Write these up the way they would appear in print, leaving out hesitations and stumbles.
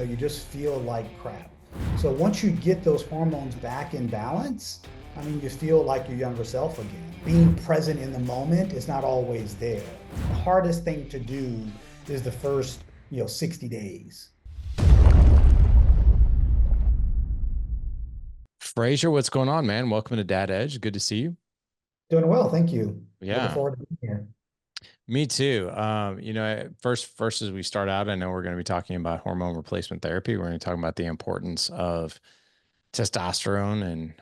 you just feel like crap. So once you get those hormones back in balance, I mean, you feel like your younger self again. Being present in the moment is not always there. The hardest thing to do is the first, 60 days. Fraser, what's going on, man? Welcome to Dad Edge. Good to see you. Doing well, thank you. Looking Yeah, forward to being here. me too. First as we start out, I know we're going to be talking about hormone replacement therapy. We're going to be talking about the importance of testosterone and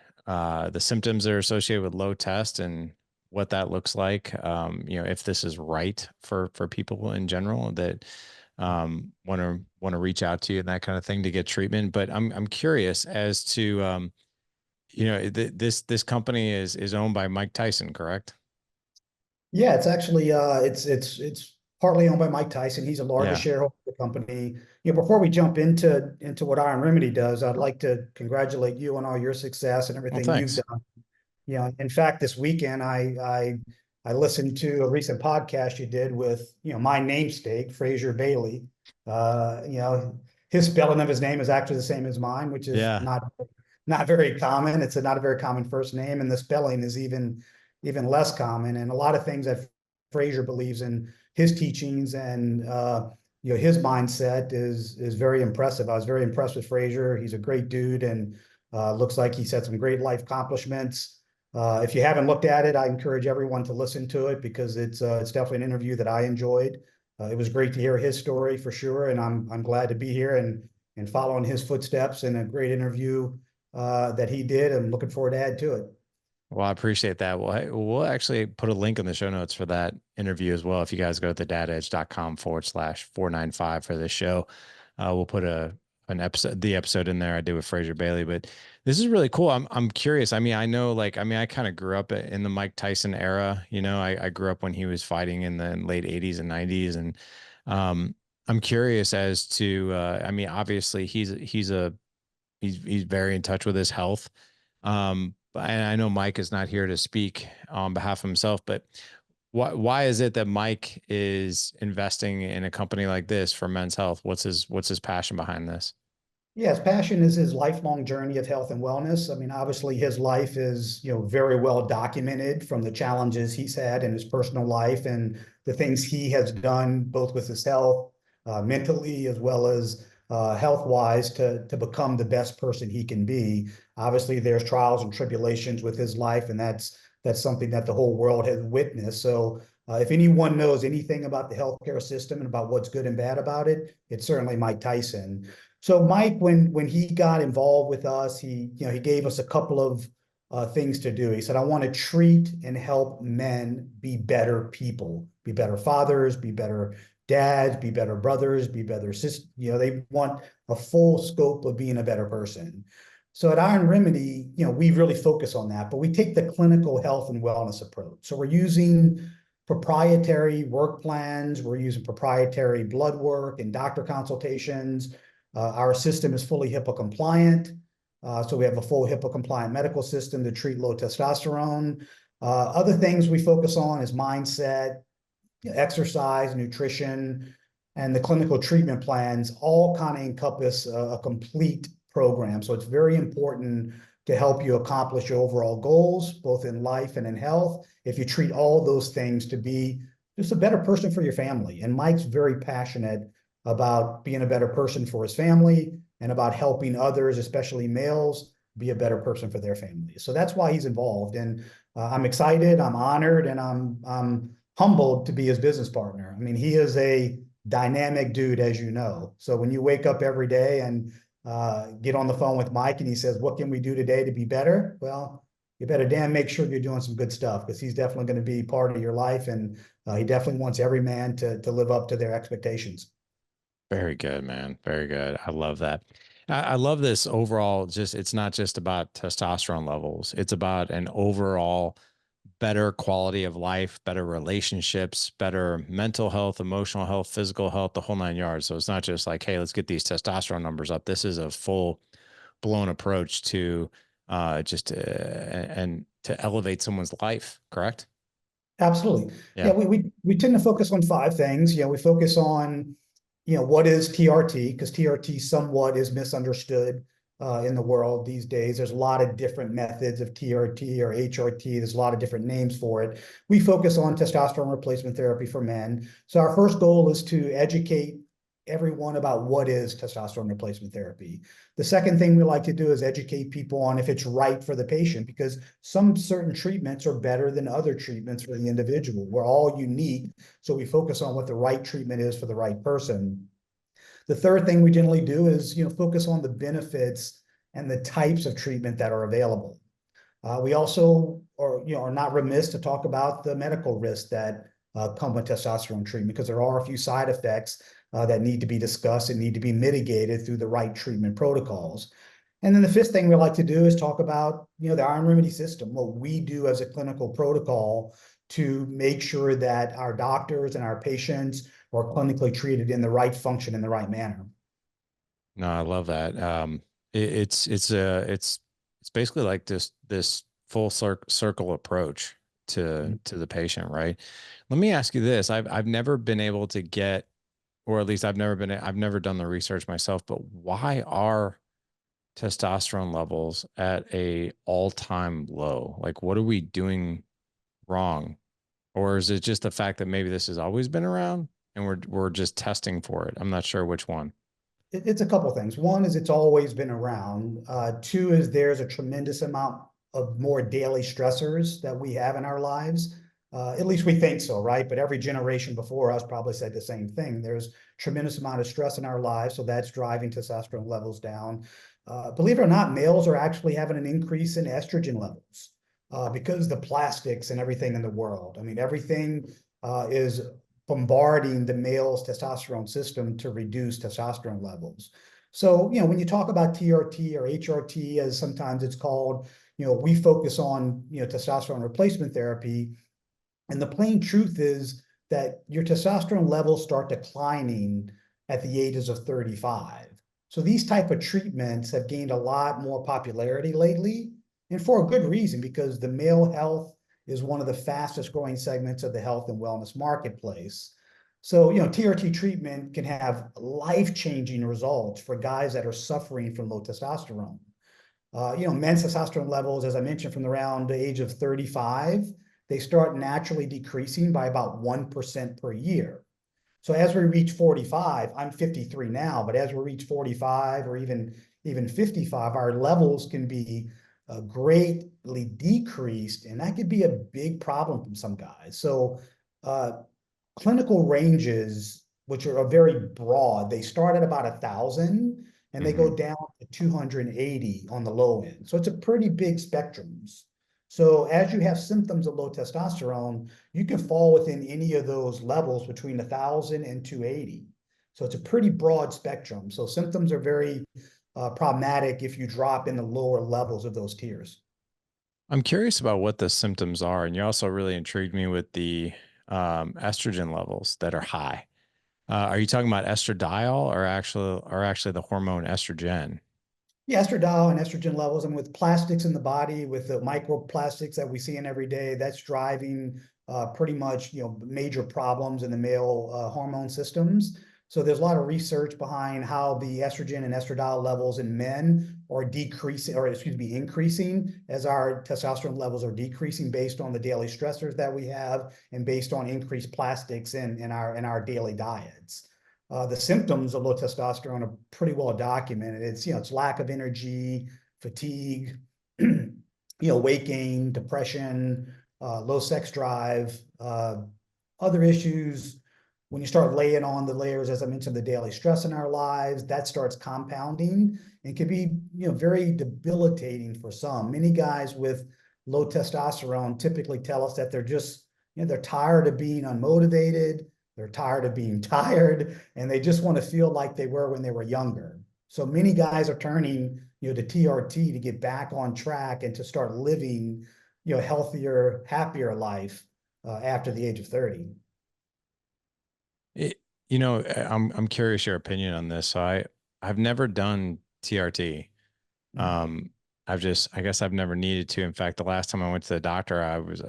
the symptoms that are associated with low test and what that looks like. If this is right for people in general that want to reach out to you and that kind of thing to get treatment. But I'm curious as to this company is owned by Mike Tyson, correct? Yeah, it's actually it's partly owned by Mike Tyson. He's the largest Yeah. shareholder of the company. Before we jump into what Iron Remedy does, I'd like to congratulate you on all your success and Well, everything you've thanks. done. In fact, this weekend I listened to a recent podcast you did with my namesake, Fraser Bailey. His spelling of his name is actually the same as mine, which is Yeah. not very common. It's not a very common first name, and the spelling is even less common. And a lot of things that Fraser believes in, his teachings and his mindset is very impressive. I was very impressed with Fraser. He's a great dude, and looks like he's had some great life accomplishments. If you haven't looked at it, I encourage everyone to listen to it because it's definitely an interview that I enjoyed. It was great to hear his story for sure, and I'm glad to be here and following his footsteps, and a great interview that he did. I'm looking forward to add to it. Well, I appreciate that. Well, we'll actually put a link in the show notes for that interview as well. If you guys go to dadedge.com/495 for this show, we'll put the episode in there I did with Fraser Bailey. But this is really cool. I'm curious. I mean, I know, I kind of grew up in the Mike Tyson era. I grew up when he was fighting in the late 80s and 90s. And um, I'm curious as to, obviously he's very in touch with his health. And I know Mike is not here to speak on behalf of himself, but why is it that Mike is investing in a company like this for men's health? What's his passion behind this? Yeah, his passion is his lifelong journey of health and wellness. I mean, obviously his life is, very well documented from the challenges he's had in his personal life and the things he has done both with his health, mentally, as well as health wise to become the best person he can be. Obviously, there's trials and tribulations with his life, and that's something that the whole world has witnessed. So if anyone knows anything about the healthcare system and about what's good and bad about it, it's certainly Mike Tyson. So Mike, when he got involved with us, he gave us a couple of things to do. He said, "I want to treat and help men be better people, be better fathers, be better dads, be better brothers, be better sisters. They want a full scope of being a better person." So at Iron Remedy, we really focus on that, but we take the clinical health and wellness approach. So we're using proprietary work plans, we're using proprietary blood work and doctor consultations. Our system is fully HIPAA compliant. So we have a full HIPAA compliant medical system to treat low testosterone. Other things we focus on is mindset, exercise, nutrition, and the clinical treatment plans all kind of encompass a complete program. So it's very important to help you accomplish your overall goals, both in life and in health, if you treat all those things to be just a better person for your family. And Mike's very passionate about being a better person for his family and about helping others, especially males, be a better person for their family. So that's why he's involved. And I'm excited, I'm honored, and I'm humbled to be his business partner. I mean, he is a dynamic dude, as you know. So when you wake up every day and get on the phone with Mike and he says, "What can we do today to be better?" Well, you better damn make sure you're doing some good stuff, because he's definitely going to be part of your life, and he definitely wants every man to live up to their expectations. Very good, man. Very good. I love that. I love this overall. Just it's not just about testosterone levels. It's about an overall better quality of life, better relationships, better mental health, emotional health, physical health, the whole nine yards. So it's not just like, hey, let's get these testosterone numbers up. This is a full blown approach to and to elevate someone's life. Correct? Absolutely. Yeah, Yeah. we tend to focus on five things. We focus on what is TRT? Because TRT somewhat is misunderstood in the world these days. There's a lot of different methods of TRT or HRT. There's a lot of different names for it. We focus on testosterone replacement therapy for men. So our first goal is to educate everyone about what is testosterone replacement therapy. The second thing we like to do is educate people on if it's right for the patient, because some certain treatments are better than other treatments for the individual. We're all unique, so we focus on what the right treatment is for the right person. The third thing we generally do is, focus on the benefits and the types of treatment that are available. We also are not remiss to talk about the medical risks that come with testosterone treatment, because there are a few side effects that need to be discussed and need to be mitigated through the right treatment protocols. And then the fifth thing we like to do is talk about, the Iron Remedy system, what we do as a clinical protocol to make sure that our doctors and our patients are clinically treated in the right function, in the right manner. No, I love that. It's basically like this full circle approach to the patient, right? Let me ask you this. I've never been able to get, or at least I've never done the research myself, but why are testosterone levels at a all-time low? Like, what are we doing wrong? Or is it just the fact that maybe this has always been around and we're just testing for it? I'm not sure which one. It's a couple things. One is it's always been around. Two is there's a tremendous amount of more daily stressors that we have in our lives. At least we think so, right? But every generation before us probably said the same thing. There's tremendous amount of stress in our lives, so that's driving testosterone levels down. Believe it or not, males are actually having an increase in estrogen levels because the plastics and everything in the world. I mean, everything is bombarding the male's testosterone system to reduce testosterone levels. So, when you talk about TRT or HRT, as sometimes it's called, we focus on, testosterone replacement therapy. And the plain truth is that your testosterone levels start declining at the ages of 35. So these type of treatments have gained a lot more popularity lately, and for a good reason, because the male health is one of the fastest growing segments of the health and wellness marketplace. So, TRT treatment can have life-changing results for guys that are suffering from low testosterone. Men's testosterone levels, as I mentioned, from around the age of 35, they start naturally decreasing by about 1% per year. So as we reach 45, I'm 53 now, but as we reach 45 or even 55, our levels can be greatly decreased, and that could be a big problem for some guys. So clinical ranges, which are very broad, they start at about 1,000 and they go down to 280 on the low end. So it's a pretty big spectrum. So as you have symptoms of low testosterone, you can fall within any of those levels between 1,000 and 280. So it's a pretty broad spectrum. So symptoms are very problematic if you drop in the lower levels of those tiers. I'm curious about what the symptoms are, and you also really intrigued me with the estrogen levels that are high. Are you talking about estradiol or actually the hormone estrogen? Yeah, estradiol and estrogen levels, and with plastics in the body, with the microplastics that we see in every day, that's driving pretty much major problems in the male hormone systems. So there's a lot of research behind how the estrogen and estradiol levels in men are decreasing, or excuse me, increasing as our testosterone levels are decreasing based on the daily stressors that we have and based on increased plastics in our daily diets. The symptoms of low testosterone are pretty well documented. It's lack of energy, fatigue, weight gain, depression, low sex drive, other issues. When you start laying on the layers, as I mentioned, the daily stress in our lives, that starts compounding and can be, very debilitating for some. Many guys with low testosterone typically tell us that they're just, they're tired of being unmotivated. They're tired of being tired, and they just want to feel like they were when they were younger. So many guys are turning, to TRT to get back on track and to start living, a healthier, happier life after the age of 30. It, I'm curious your opinion on this. So I've never done TRT. Mm. I guess I've never needed to. In fact, the last time I went to the doctor, I was,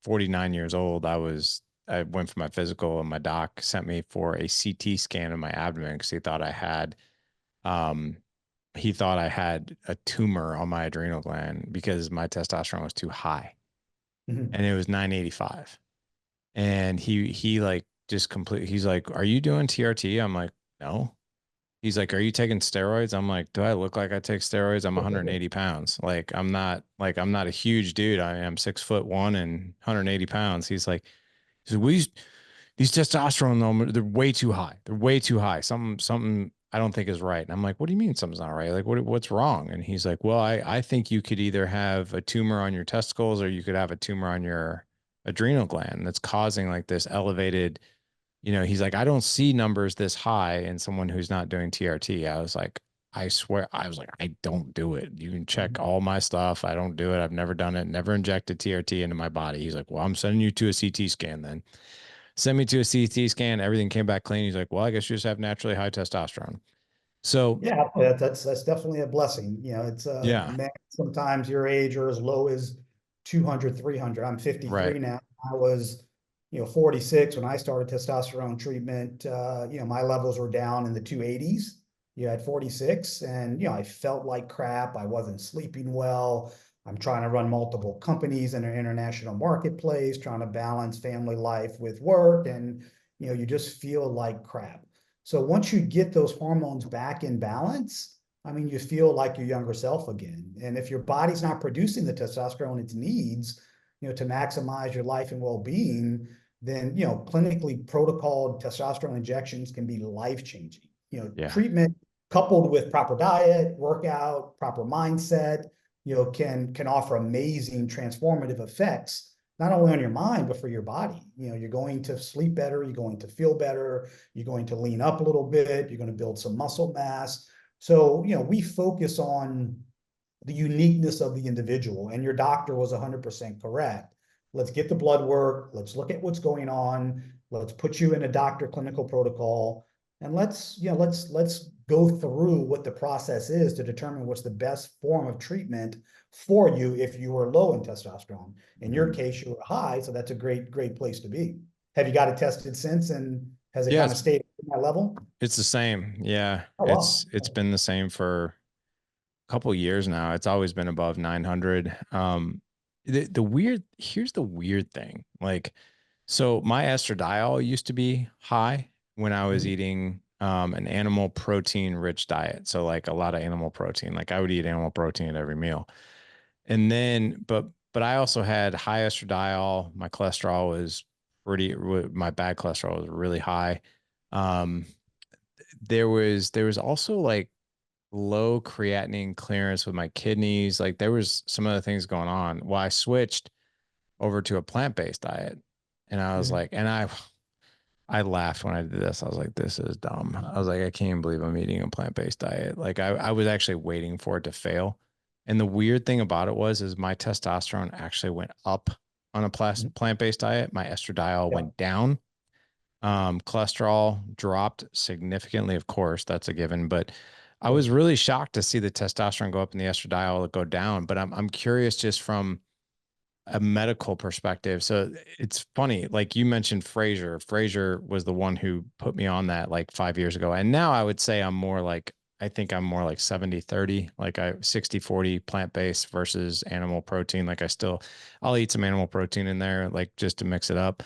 49 years old. I was I went for my physical, and my doc sent me for a CT scan of my abdomen because um, he thought I had a tumor on my adrenal gland because my testosterone was too high, Mhm. and it was 985. And he like just completely, he's like, "Are you doing TRT?" I'm like, "No." He's like, "Are you taking steroids?" I'm like, "Do I look like I take steroids? I'm 180 pounds. I'm not a huge dude. I am 6'1" and 180 pounds." He said, these testosterone numbers, they're way too high. They're way too high. Something I don't think is right." And I'm like, "What do you mean something's not right? Like, what's wrong?" And he's like, "Well, I think you could either have a tumor on your testicles or you could have a tumor on your adrenal gland that's causing like this elevated, he's like, I don't see numbers this high in someone who's not doing TRT." I was like, I swear, I was like, I don't do it. You can check Mhm. all my stuff. I don't do it. I've never done it, never injected TRT into my body. He's like, "Well, I'm sending you to a CT scan then." Send me to a CT scan. Everything came back clean. He's like, "Well, I guess you just have naturally high testosterone." So, Yeah, that's definitely a blessing. It's yeah, man, sometimes your age are as low as 200, 300. I'm right. 53 now. I was, 46 when I started testosterone treatment. My levels were down in the 280s. At 46, and I felt like crap. I wasn't sleeping well. I'm trying to run multiple companies in an international marketplace, trying to balance family life with work, and you just feel like crap. So once you get those hormones back in balance, I mean, you feel like your younger self again. And if your body's not producing the testosterone it needs, to maximize your life and well-being, then, clinically protocoled testosterone injections can be life-changing. Yeah. Treatment coupled with proper diet, workout, proper mindset, can offer amazing transformative effects, not only on your mind, but for your body. You're going to sleep better, you're going to feel better, you're going to lean up a little bit, you're going to build some muscle mass. So, we focus on the uniqueness of the individual, and your doctor was 100% correct. Let's get the blood work, let's look at what's going on, let's put you in a doctor clinical protocol, and let's go through what the process is to determine what's the best form of treatment for you if you are low in testosterone. In your Mhm. case, you were high, so that's a great place to be. Have you got it tested since, and has it Yeah, kind of stayed at that level? it's the same. Yeah. Oh, wow. It's been the same for a couple of years now. It's always been above 900. Here's the weird thing. Like, so my estradiol used to be high when I was Mhm. eating an animal protein rich diet. So like a lot of animal protein. Like I would eat animal protein at every meal. And then, but I also had high estradiol. My cholesterol was my bad cholesterol was really high. Um, there was also like low creatinine clearance with my kidneys. Like there was some other things going on. Well, I switched over to a plant-based diet, and I was Mhm. like, and I laughed when I did this. I was like, "This is dumb." I was like, "I can't believe I'm eating a plant-based diet." Like I was actually waiting for it to fail. And the weird thing about it is my testosterone actually went up on a Mhm. plant-based diet. My estradiol Yeah. went down. Cholesterol dropped significantly, of course, that's a given, but I was really shocked to see the testosterone go up and the estradiol go down. But I'm curious just from a medical perspective. So it's funny, like you mentioned Fraser. Fraser was the one who put me on that like 5 years ago. And now I would say I think I'm more like 70-30, like I 60-40 plant-based versus animal protein. I'll eat some animal protein in there, like just to mix it up.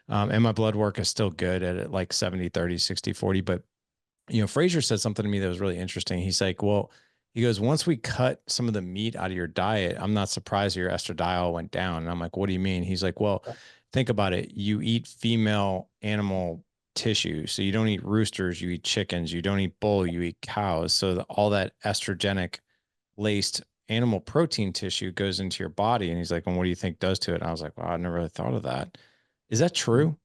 And my blood work is still good at it, like 70-30, 60-40. But Fraser said something to me that was really interesting. He's like, "Well, he goes, once we cut some of the meat out of your diet, I'm not surprised your estradiol went down." And I'm like, "What do you mean?" He's like, "Well, think about it. You eat female animal tissue. So you don't eat roosters, you eat chickens. You don't eat bull, you eat cows. So all that estrogenic laced animal protein tissue goes into your body." And he's like, "And what do you think does to it?" And I was like, "Wow, I never really thought of that. Is that Mhm. true?"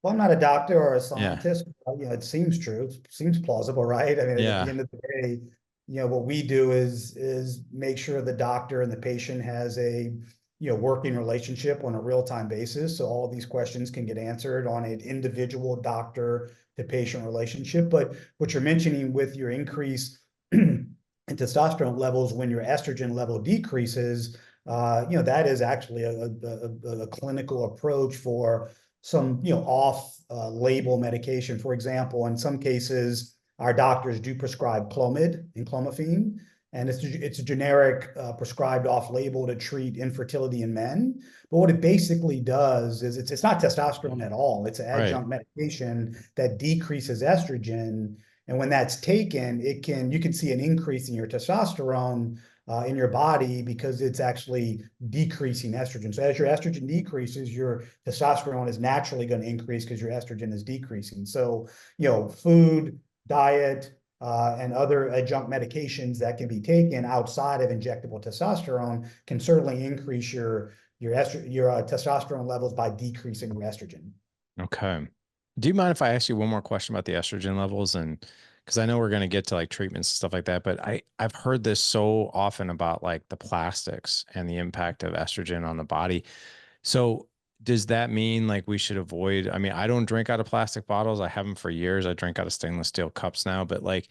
Well, I'm not a doctor or a Yeah. scientist, but, it seems true. It seems plausible, right? I mean, at the Yeah. end of the day, what we do is make sure the doctor and the patient has a working relationship on a real-time basis. So all these questions can get answered on an individual doctor to patient relationship. But what you're mentioning with your increase in testosterone levels when your estrogen level decreases, that is actually a clinical approach for some, off label medication. For example, in some cases, our doctors do prescribe Clomid and clomiphene, and it's a generic prescribed off label to treat infertility in men. But what it basically does is it's not testosterone at all. It's an Right. adjunct medication that decreases estrogen. And when that's taken, you can see an increase in your testosterone in your body because it's actually decreasing estrogen. So as your estrogen decreases, your testosterone is naturally going to increase because your estrogen is decreasing. So, food, diet, and other adjunct medications that can be taken outside of injectable testosterone can certainly increase your testosterone levels by decreasing your estrogen. Okay. Do you mind if I ask you one more question about the estrogen levels? And because I know we're going to get to like treatments and stuff like that, but I've heard this so often about like the plastics and the impact of estrogen on the body. So does that mean like we should avoid? I mean, I don't drink out of plastic bottles. I haven't for years. I drink out of stainless steel cups now, but like,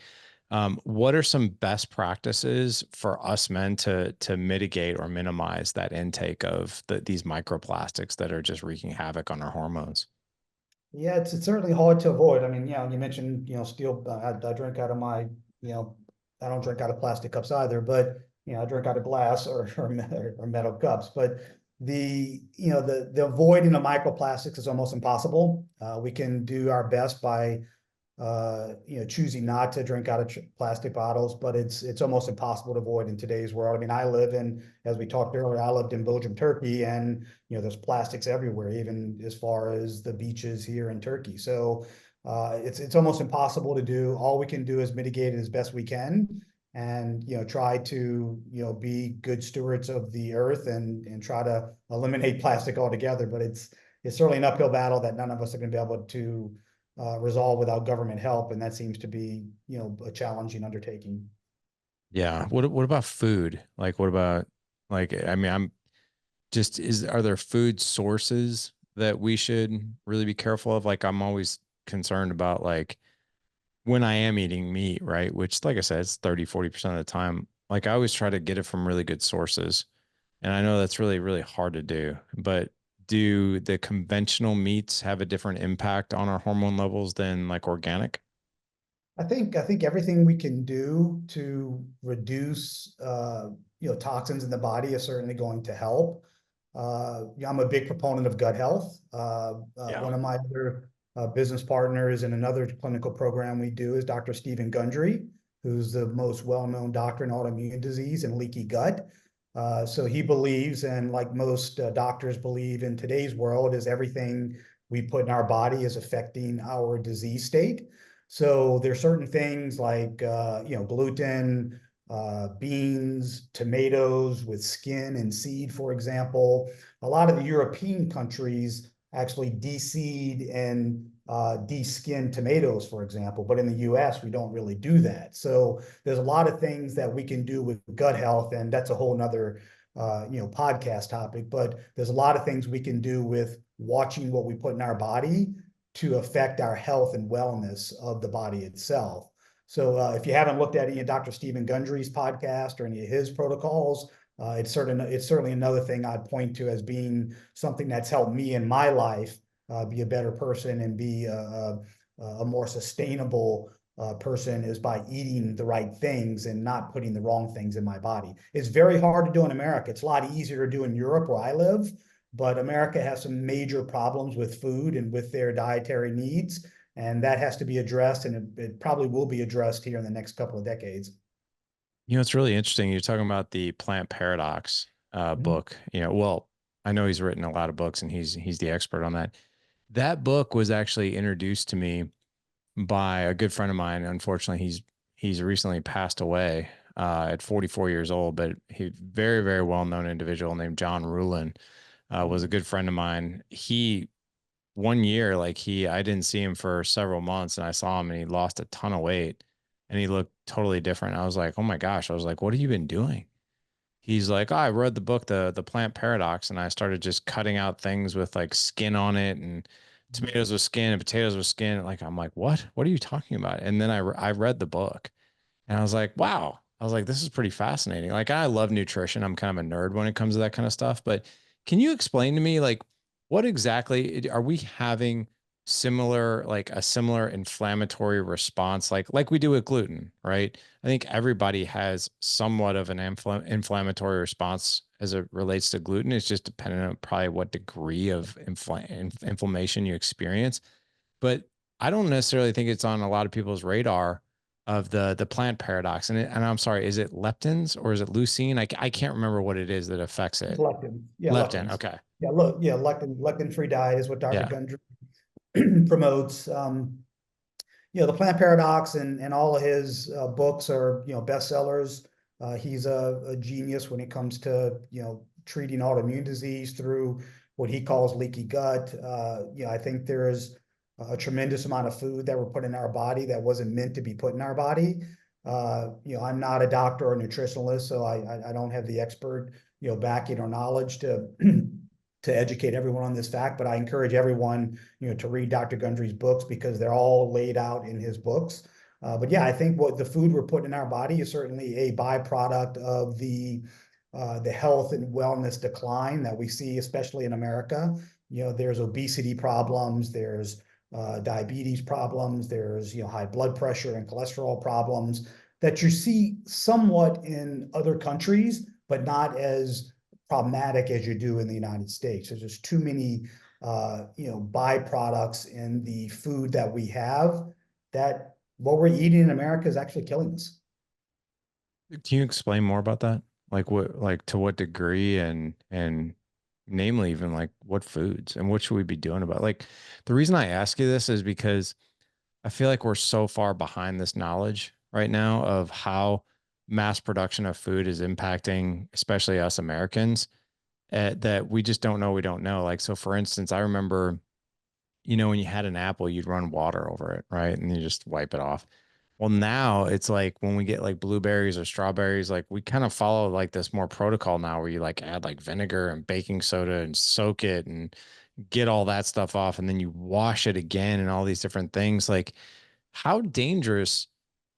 what are some best practices for us men to mitigate or minimize that intake of these microplastics that are just wreaking havoc on our hormones? Yeah, it's certainly hard to avoid. I mean, you mentioned, steel. I drink out of my, I don't drink out of plastic cups either, but I drink out of glass or metal cups. But the avoiding of microplastics is almost impossible. We can do our best by choosing not to drink out of plastic bottles, but it's almost impossible to avoid in today's world. I mean, as we talked earlier, I lived in Belgium, Turkey, and there's plastics everywhere, even as far as the beaches here in Turkey. So it's almost impossible to do. All we can do is mitigate it as best we can, and try to be good stewards of the earth and try to eliminate plastic altogether. But it's certainly an uphill battle that none of us are going to be able to resolve without government help, and that seems to be a challenging undertaking. Yeah. What about food? Like what about like I mean I'm just is are there food sources that we should really be careful of? Like I'm always concerned about like when I am eating meat, right? Which like I said, it's 30-40% of the time. Like I always try to get it from really good sources. And I know that's really, really hard to do, but do the conventional meats have a different impact on our hormone levels than like organic? I think everything we can do to reduce toxins in the body is certainly going to help. I'm a big proponent of gut health. Yeah. One of my other business partners in another clinical program we do is Dr. Stephen Gundry, who's the most well-known doctor in autoimmune disease and leaky gut. So he believes, and like most doctors believe in today's world, is everything we put in our body is affecting our disease state. So there's certain things like gluten, beans, tomatoes with skin and seed, for example. A lot of the European countries actually de-seed and de-skin tomatoes, for example. But in the US, we don't really do that. So there's a lot of things that we can do with gut health, and that's a whole nother podcast topic. But there's a lot of things we can do with watching what we put in our body to affect our health and wellness of the body itself. So if you haven't looked at any of Dr. Stephen Gundry's podcast or any of his protocols, it's certainly another thing I'd point to as being something that's helped me in my life be a better person and be a more sustainable person, is by eating the right things and not putting the wrong things in my body. It's very hard to do in America. It's a lot easier to do in Europe where I live, but America has some major problems with food and with their dietary needs, and that has to be addressed, and it probably will be addressed here in the next couple of decades. It's really interesting. You're talking about the plant paradox Mhm. book. Well, I know he's written a lot of books and he's the expert on that. That book was actually introduced to me by a good friend of mine. Unfortunately, he's recently passed away at 44 years old, but he very, very well-known individual named John Rulin was a good friend of mine. He one year, like I didn't see him for several months and I saw him and he lost a ton of weight and he looked totally different. I was like, oh my gosh. I was like, what have you been doing? He's like, oh, I read the book, the Plant Paradox, and I started just cutting out things with like skin on it and tomatoes with skin and potatoes with skin. Like, I'm like, what? What are you talking about? And then I read the book and I was like, wow. I was like, this is pretty fascinating. Like, I love nutrition. I'm kind of a nerd when it comes to that kind of stuff. But can you explain to me, like, what exactly are we having similar, like a similar inflammatory response, like we do with gluten, right? I think everybody has somewhat of an inflammatory response as it relates to gluten. It's just dependent on probably what degree of inflammation you experience. But I don't necessarily think it's on a lot of people's radar of the plant paradox. And I'm sorry, is it leptins or is it leucine? I can't remember what it is that affects It's it. lectins. Yeah, Leptin. lectins. Okay. Yeah, look, yeah, lectin-free diet is what Dr. Yeah. Gundry promotes. The plant paradox and all of his books are, bestsellers. He's a genius when it comes to, treating autoimmune disease through what he calls leaky gut. I think there is a tremendous amount of food that we're putting in our body that wasn't meant to be put in our body. I'm not a doctor or a nutritionalist, so I don't have the expert, backing or knowledge to to educate everyone on this fact, but I encourage everyone, to read Dr. Gundry's books because they're all laid out in his books. But yeah, I think what the food we're putting in our body is certainly a byproduct of the health and wellness decline that we see, especially in America. There's obesity problems, there's diabetes problems, there's high blood pressure and cholesterol problems that you see somewhat in other countries, but not as problematic as you do in the United States. There's just too many byproducts in the food that we have that what we're eating in America is actually killing us. Can you explain more about that? Like what, like to what degree, and namely even like what foods and what should we be doing about it? Like the reason I ask you this is because I feel like we're so far behind this knowledge right now of how mass production of food is impacting, especially us Americans, that we just don't know. We don't know. Like, so for instance, I remember, when you had an apple, you'd run water over it, right? And you just wipe it off. Well, now it's like when we get like blueberries or strawberries, like we kind of follow like this more protocol now where you like add like vinegar and baking soda and soak it and get all that stuff off. And then you wash it again and all these different things. Like, how dangerous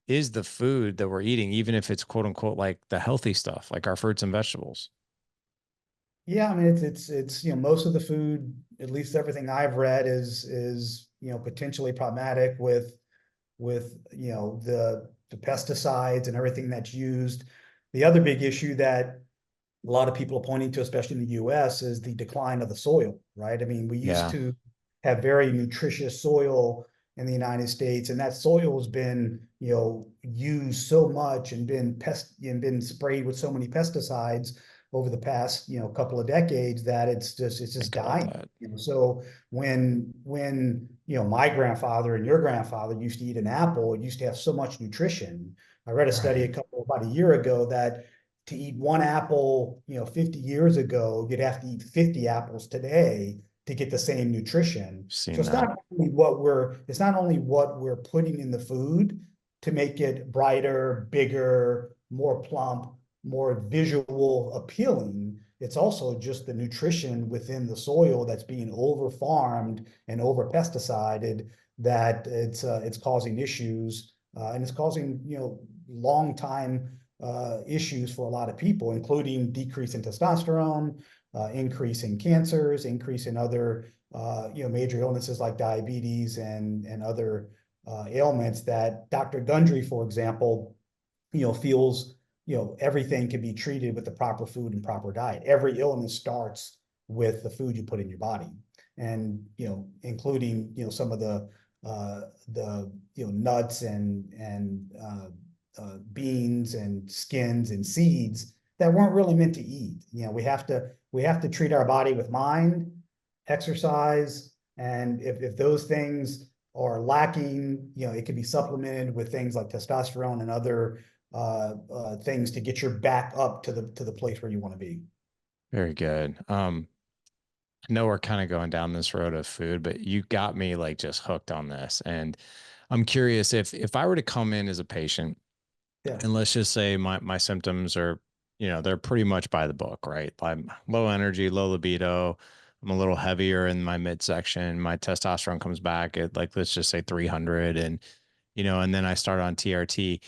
is the food that we're eating, even if it's quote unquote like the healthy stuff, like our fruits and vegetables? Yeah, I mean it's most of the food, at least everything I've read, is potentially problematic with the pesticides and everything that's used. The other big issue that a lot of people are pointing to, especially in the US, is the decline of the soil, right? I mean, we used Yeah, to have very nutritious soil in the United States, and that soil has been, used so much and been sprayed with so many pesticides over the past, couple of decades that it's just think about dying. that. So when my grandfather and your grandfather used to eat an apple, it used to have so much nutrition. I read a study Right. about a year ago that to eat one apple, 50 years ago, you'd have to eat 50 apples today to get the same nutrition. So Seen it's that. not only what we're putting in the food to make it brighter, bigger, more plump, more visual appealing. It's also just the nutrition within the soil that's being over farmed and over pesticided that it's causing issues and it's causing long time issues for a lot of people, including decrease in testosterone, increase in cancers, increase in other major illnesses like diabetes and other ailments that Dr. Gundry, for example, feels everything can be treated with the proper food and proper diet. Every illness starts with the food you put in your body, and including some of the nuts and beans and skins and seeds that weren't really meant to eat. We have to treat our body with mind, exercise, and if those things are lacking, it can be supplemented with things like testosterone and other things to get your back up to the place where you want to be. Very good. I know we're kind of going down this road of food, but you got me like just hooked on this. And I'm curious if I were to come in as a patient Yeah. and let's just say my symptoms are, they're pretty much by the book, right? I'm low energy, low libido. I'm a little heavier in my midsection. My testosterone comes back at like, let's just say 300 and then I start on TRT.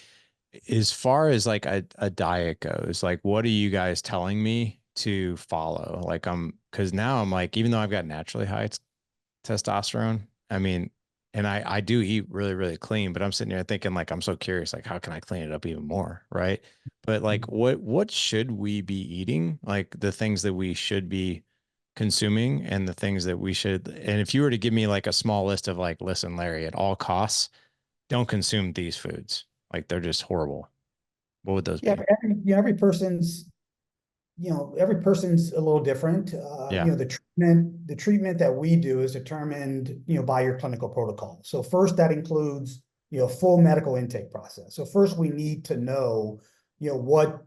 As far as like a diet goes, like what are you guys telling me to follow? Like because now I'm like, even though I've got naturally high testosterone, I mean, and I do eat really, really clean, but I'm sitting here thinking like, I'm so curious, like, how can I clean it up even more? Right. But like, what should we be eating? Like the things that we should be consuming and the things that we should, and if you were to give me like a small list of like, listen, Larry, at all costs, don't consume these foods. Like they're just horrible. What would those Yeah, be? every person's a little different. Yeah. The treatment that we do is determined, by your clinical protocol. So first that includes, full medical intake process. So first we need to know, what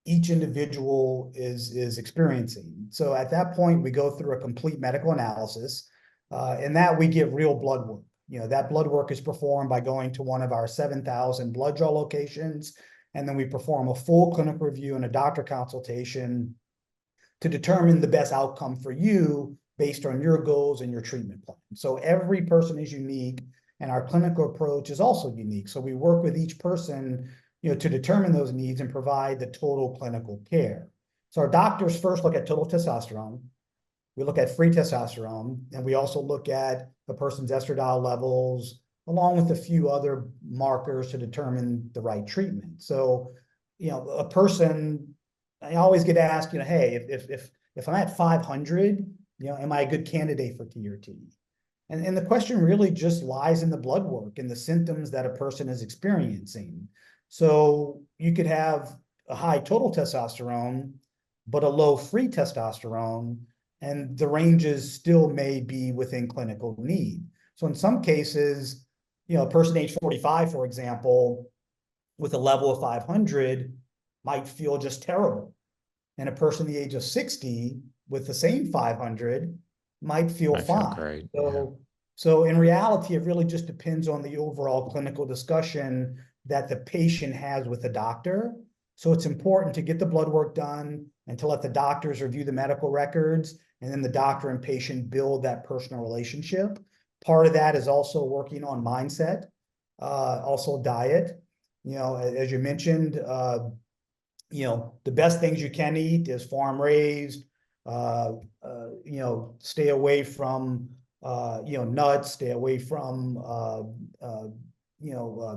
each individual is experiencing. So at that point, we go through a complete medical analysis, and that we get real blood work. That blood work is performed by going to one of our 7,000 blood draw locations, and then we perform a full clinical review and a doctor consultation to determine the best outcome for you based on your goals and your treatment plan. So every person is unique, and our clinical approach is also unique. So we work with each person, to determine those needs and provide the total clinical care. So our doctors first look at total testosterone. We look at free testosterone, and we also look at a person's estradiol levels, along with a few other markers to determine the right treatment. So, a person, I always get asked, hey, if I'm at 500, am I a good candidate for TRT? And the question really just lies in the blood work and the symptoms that a person is experiencing. So you could have a high total testosterone, but a low free testosterone, and the ranges still may be within clinical need. So in some cases, a person age 45, for example, with a level of 500 might feel just terrible. And a person the age of 60 with the same 500 might feel I feel fine. great. Yeah. So in reality, it really just depends on the overall clinical discussion that the patient has with the doctor. So it's important to get the blood work done and to let the doctors review the medical records, and then the doctor and patient build that personal relationship. Part of that is also working on mindset, also diet. As you mentioned, the best things you can eat is farm raised. Stay away from nuts, stay away from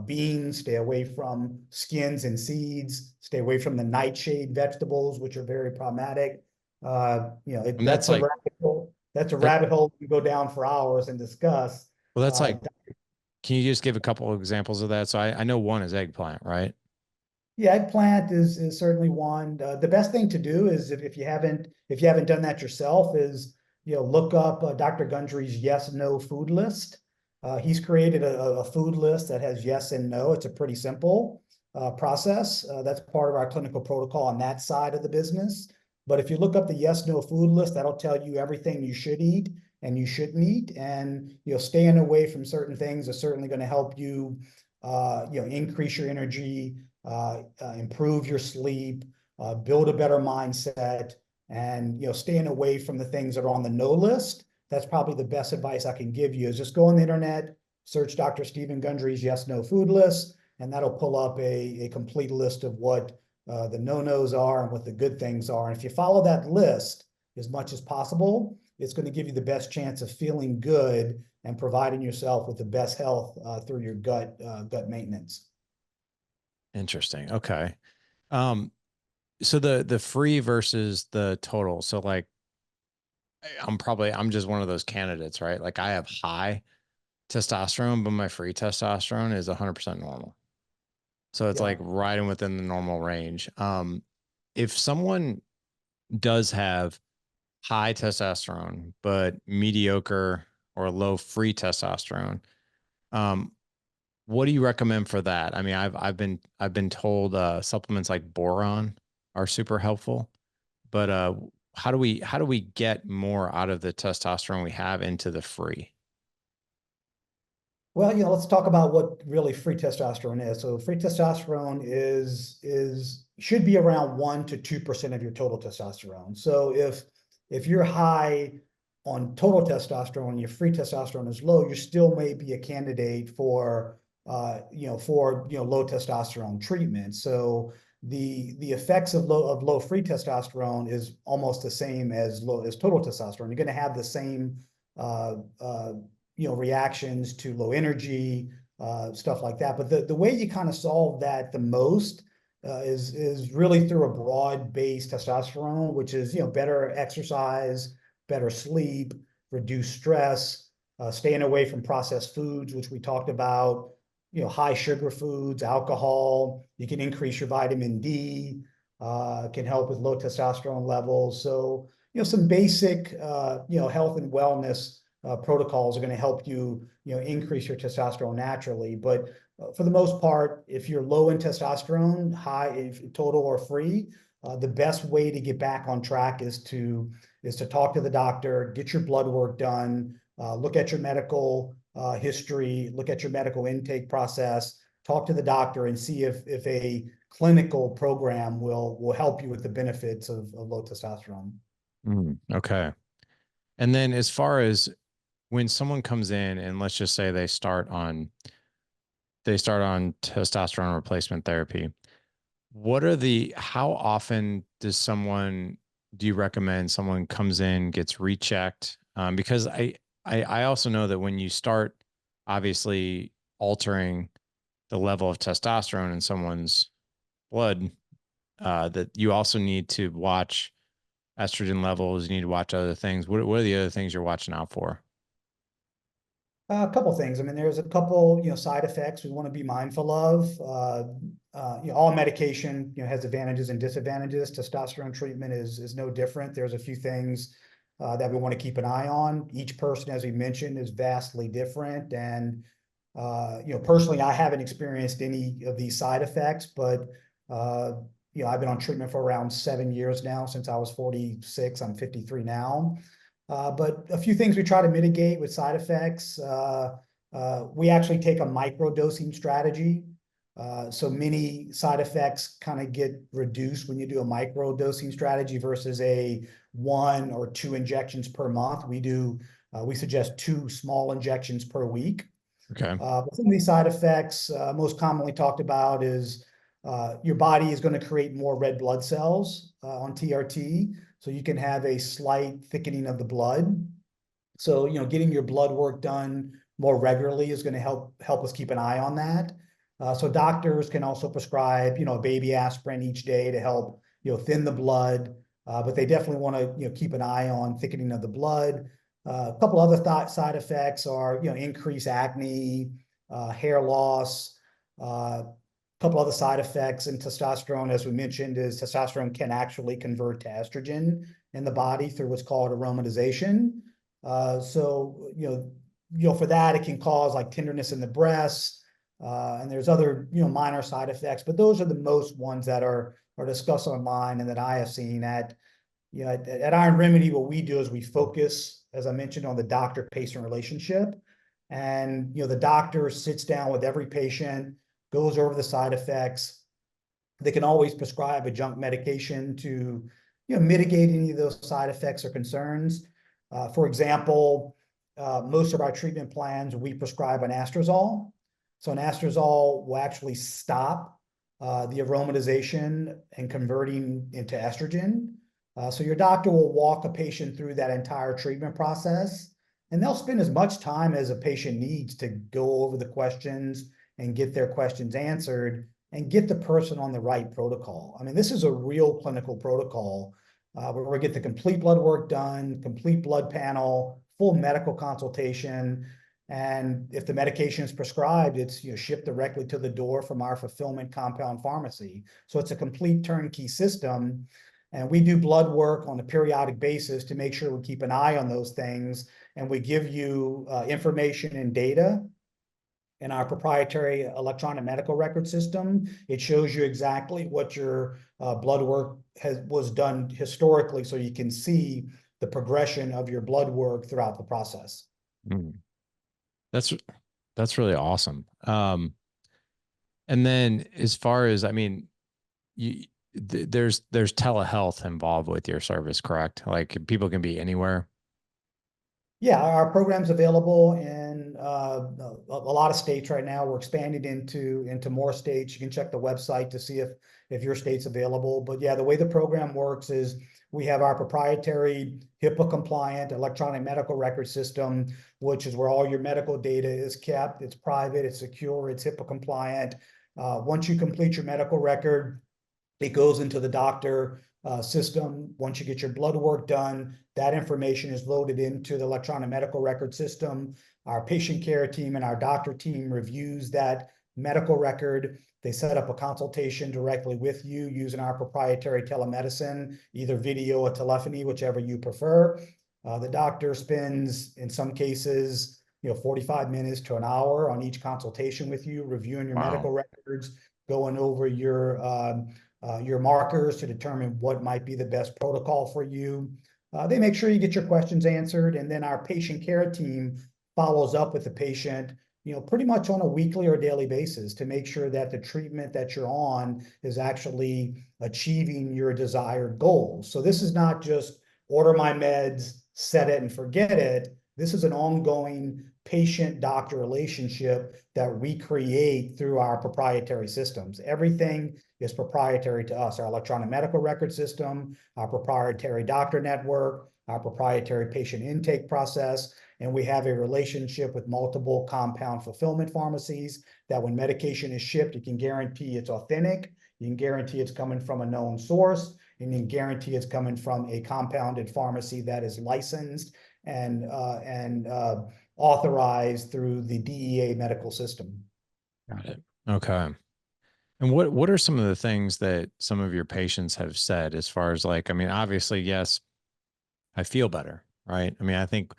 beans, stay away from skins and seeds, stay away from the nightshade vegetables, which are very problematic. And That's that's a like rabbit hole. That's a that. rabbit hole we go down for hours and discuss. Well, that's Uh, like, can you just give a couple of examples of that? So I know one is eggplant, right? Yeah, eggplant is certainly one. The best thing to do is if you haven't done that yourself is look up Dr. Gundry's yes no food list. He's created a food list that has yes and no. It's a pretty simple process. That's part of our clinical protocol on that side of the business. But if you look up the yes no food list, that'll tell you everything you should eat and you shouldn't eat. And staying away from certain things is certainly going to help you increase your energy, improve your sleep, build a better mindset, and staying away from the things that are on the no list. That's probably the best advice I can give you is just go on the internet, search Dr. Stephen Gundry's yes no food list, and that'll pull up a complete list of what the no-nos are and what the good things are. And if you follow that list as much as possible, it's going to give you the best chance of feeling good and providing yourself with the best health through your gut maintenance. Interesting. Okay. Um, so the free versus the total. So like I'm just one of those candidates, right? Like I have high testosterone, but my free testosterone is 100% normal. So it's Yeah. like right in within the normal range. If someone does have high testosterone, but mediocre or low free testosterone, um, what do you recommend for that? I mean, I've been told supplements like boron are super helpful, but how do we get more out of the testosterone we have into the free? Well, let's talk about what really free testosterone is. So free testosterone is should be around 1 to 2% of your total testosterone. So if you're high on total testosterone, your free testosterone is low, you still may be a candidate for low testosterone treatment. So the effects of low free testosterone is almost the same as total testosterone. You're going to have the same uh, uh, reactions to low energy, stuff like that. But the way you kind of solve that the most is really through a broad-based testosterone, which is better exercise, better sleep, reduce stress, staying away from processed foods, which we talked about, high sugar foods, alcohol. You can increase your vitamin D, can help with low testosterone levels. So, some basic, health and wellness protocols are going to help you, increase your testosterone naturally. But for the most part, if you're low in testosterone, high, if total or free, the best way to get back on track is to talk to the doctor, get your blood work done, look at your medical history, look at your medical intake process, talk to the doctor, and see if a clinical program will help you with the benefits of low testosterone. Okay. And then as far as when someone comes in and let's just say they start on testosterone replacement therapy, how often do you recommend someone comes in, gets rechecked? Because I also know that when you start obviously altering the level of testosterone in someone's blood, that you also need to watch estrogen levels. You need to watch other things. What are the other things you're watching out for? A couple things. I mean, there's a couple, side effects we want to be mindful of. All medication, has advantages and disadvantages. Testosterone treatment is no different. There's a few things that we want to keep an eye on. Each person, as we mentioned, is vastly different. And personally, I haven't experienced any of these side effects, but I've been on treatment for around 7 years now, since I was 46. I'm 53 now. But a few things we try to mitigate with side effects. We actually take a micro dosing strategy. So many side effects kind of get reduced when you do a micro dosing strategy versus a 1 or 2 injections per month. We suggest 2 small injections per week. Okay. But some of these side effects, most commonly talked about, is your body is going to create more red blood cells on TRT. So you can have a slight thickening of the blood. So, getting your blood work done more regularly is going to help us keep an eye on that. So doctors can also prescribe, a baby aspirin each day to help, thin the blood. But they definitely want to, keep an eye on thickening of the blood. A couple other side effects are, increased acne, hair loss. A couple other side effects in testosterone, as we mentioned, is testosterone can actually convert to estrogen in the body through what's called aromatization. So, for that, it can cause like tenderness in the breasts. And there's other, minor side effects, but those are the most ones that are discussed online and that I have seen at Iron Remedy. What we do is we focus, as I mentioned, on the doctor-patient relationship. And, the doctor sits down with every patient, goes over the side effects. They can always prescribe adjunct medication to, mitigate any of those side effects or concerns. For example, most of our treatment plans, we prescribe an anastrozole. So an anastrozole will actually stop the aromatization and converting into estrogen. So your doctor will walk a patient through that entire treatment process, and they'll spend as much time as a patient needs to go over the questions and get their questions answered and get the person on the right protocol. I mean, this is a real clinical protocol where we get the complete blood work done, complete blood panel, full medical consultation. And if the medication is prescribed, it's shipped directly to the door from our fulfillment compound pharmacy. So it's a complete turnkey system. And we do blood work on a periodic basis to make sure we keep an eye on those things. And we give you information and data in our proprietary electronic medical record system. It shows you exactly what your blood work was done historically, so you can see the progression of your blood work throughout the process. Mm. That's that's really awesome. And then as far as I mean, there's telehealth involved with your service, correct? Like people can be anywhere. Yeah, our program's available in a lot of states right now. We're expanding into more states. You can check the website to see if your state's available. But yeah, the way the program works is we have our proprietary HIPAA compliant electronic medical record system, which is where all your medical data is kept. It's private, it's secure, it's HIPAA compliant. Once you complete your medical record, it goes into the doctor system. Once you get your blood work done, that information is loaded into the electronic medical record system. Our patient care team and our doctor team reviews that medical record. They set up a consultation directly with you using our proprietary telemedicine, either video or telephony, whichever you prefer. The doctor spends, in some cases, 45 minutes to an hour on each consultation with you, reviewing your Wow. medical records, going over your markers to determine what might be the best protocol for you. They make sure you get your questions answered, and then our patient care team follows up with the patient, pretty much on a weekly or daily basis to make sure that the treatment that you're on is actually achieving your desired goals. So this is not just order my meds, set it and forget it. This is an ongoing patient-doctor relationship that we create through our proprietary systems. Everything is proprietary to us, our electronic medical record system, our proprietary doctor network, our proprietary patient intake process, and we have a relationship with multiple compound fulfillment pharmacies that when medication is shipped, you can guarantee it's authentic, you can guarantee it's coming from a known source, and you can guarantee it's coming from a compounded pharmacy that is licensed and authorized through the DEA medical system. Got it. Okay. And what are some of the things that some of your patients have said as far as like, I mean, obviously, yes, I feel better, right? I mean, I think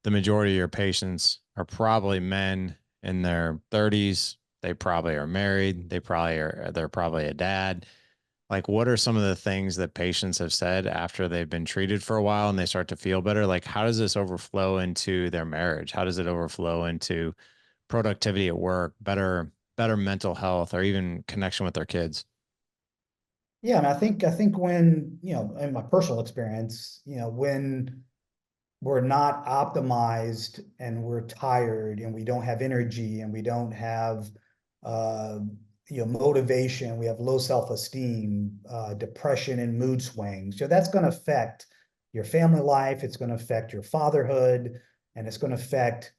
the majority of your patients are probably men in their 30s. They probably are married. They're probably a dad. Like, what are some of the things that patients have said after they've been treated for a while and they start to feel better? Like, how does this overflow into their marriage? How does it overflow into productivity at work, better mental health, or even connection with their kids? Yeah, and I think when, in my personal experience, when we're not optimized and we're tired and we don't have energy and we don't have uh, motivation, we have low self-esteem, depression and mood swings. So that's going to affect your family life, it's going to affect your fatherhood, and it's going to affect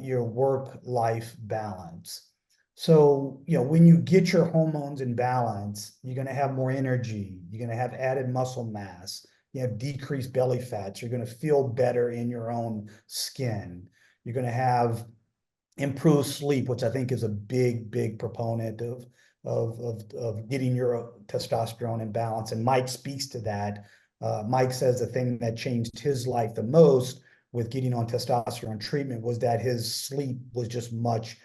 your work-life balance. So, when you get your hormones in balance, you're going to have more energy, you're going to have added muscle mass, you have decreased belly fats, you're going to feel better in your own skin, you're going to have improved sleep, which I think is a big proponent of getting your testosterone in balance. And Mike speaks to that. Mike says the thing that changed his life the most with getting on testosterone treatment was that his sleep was just much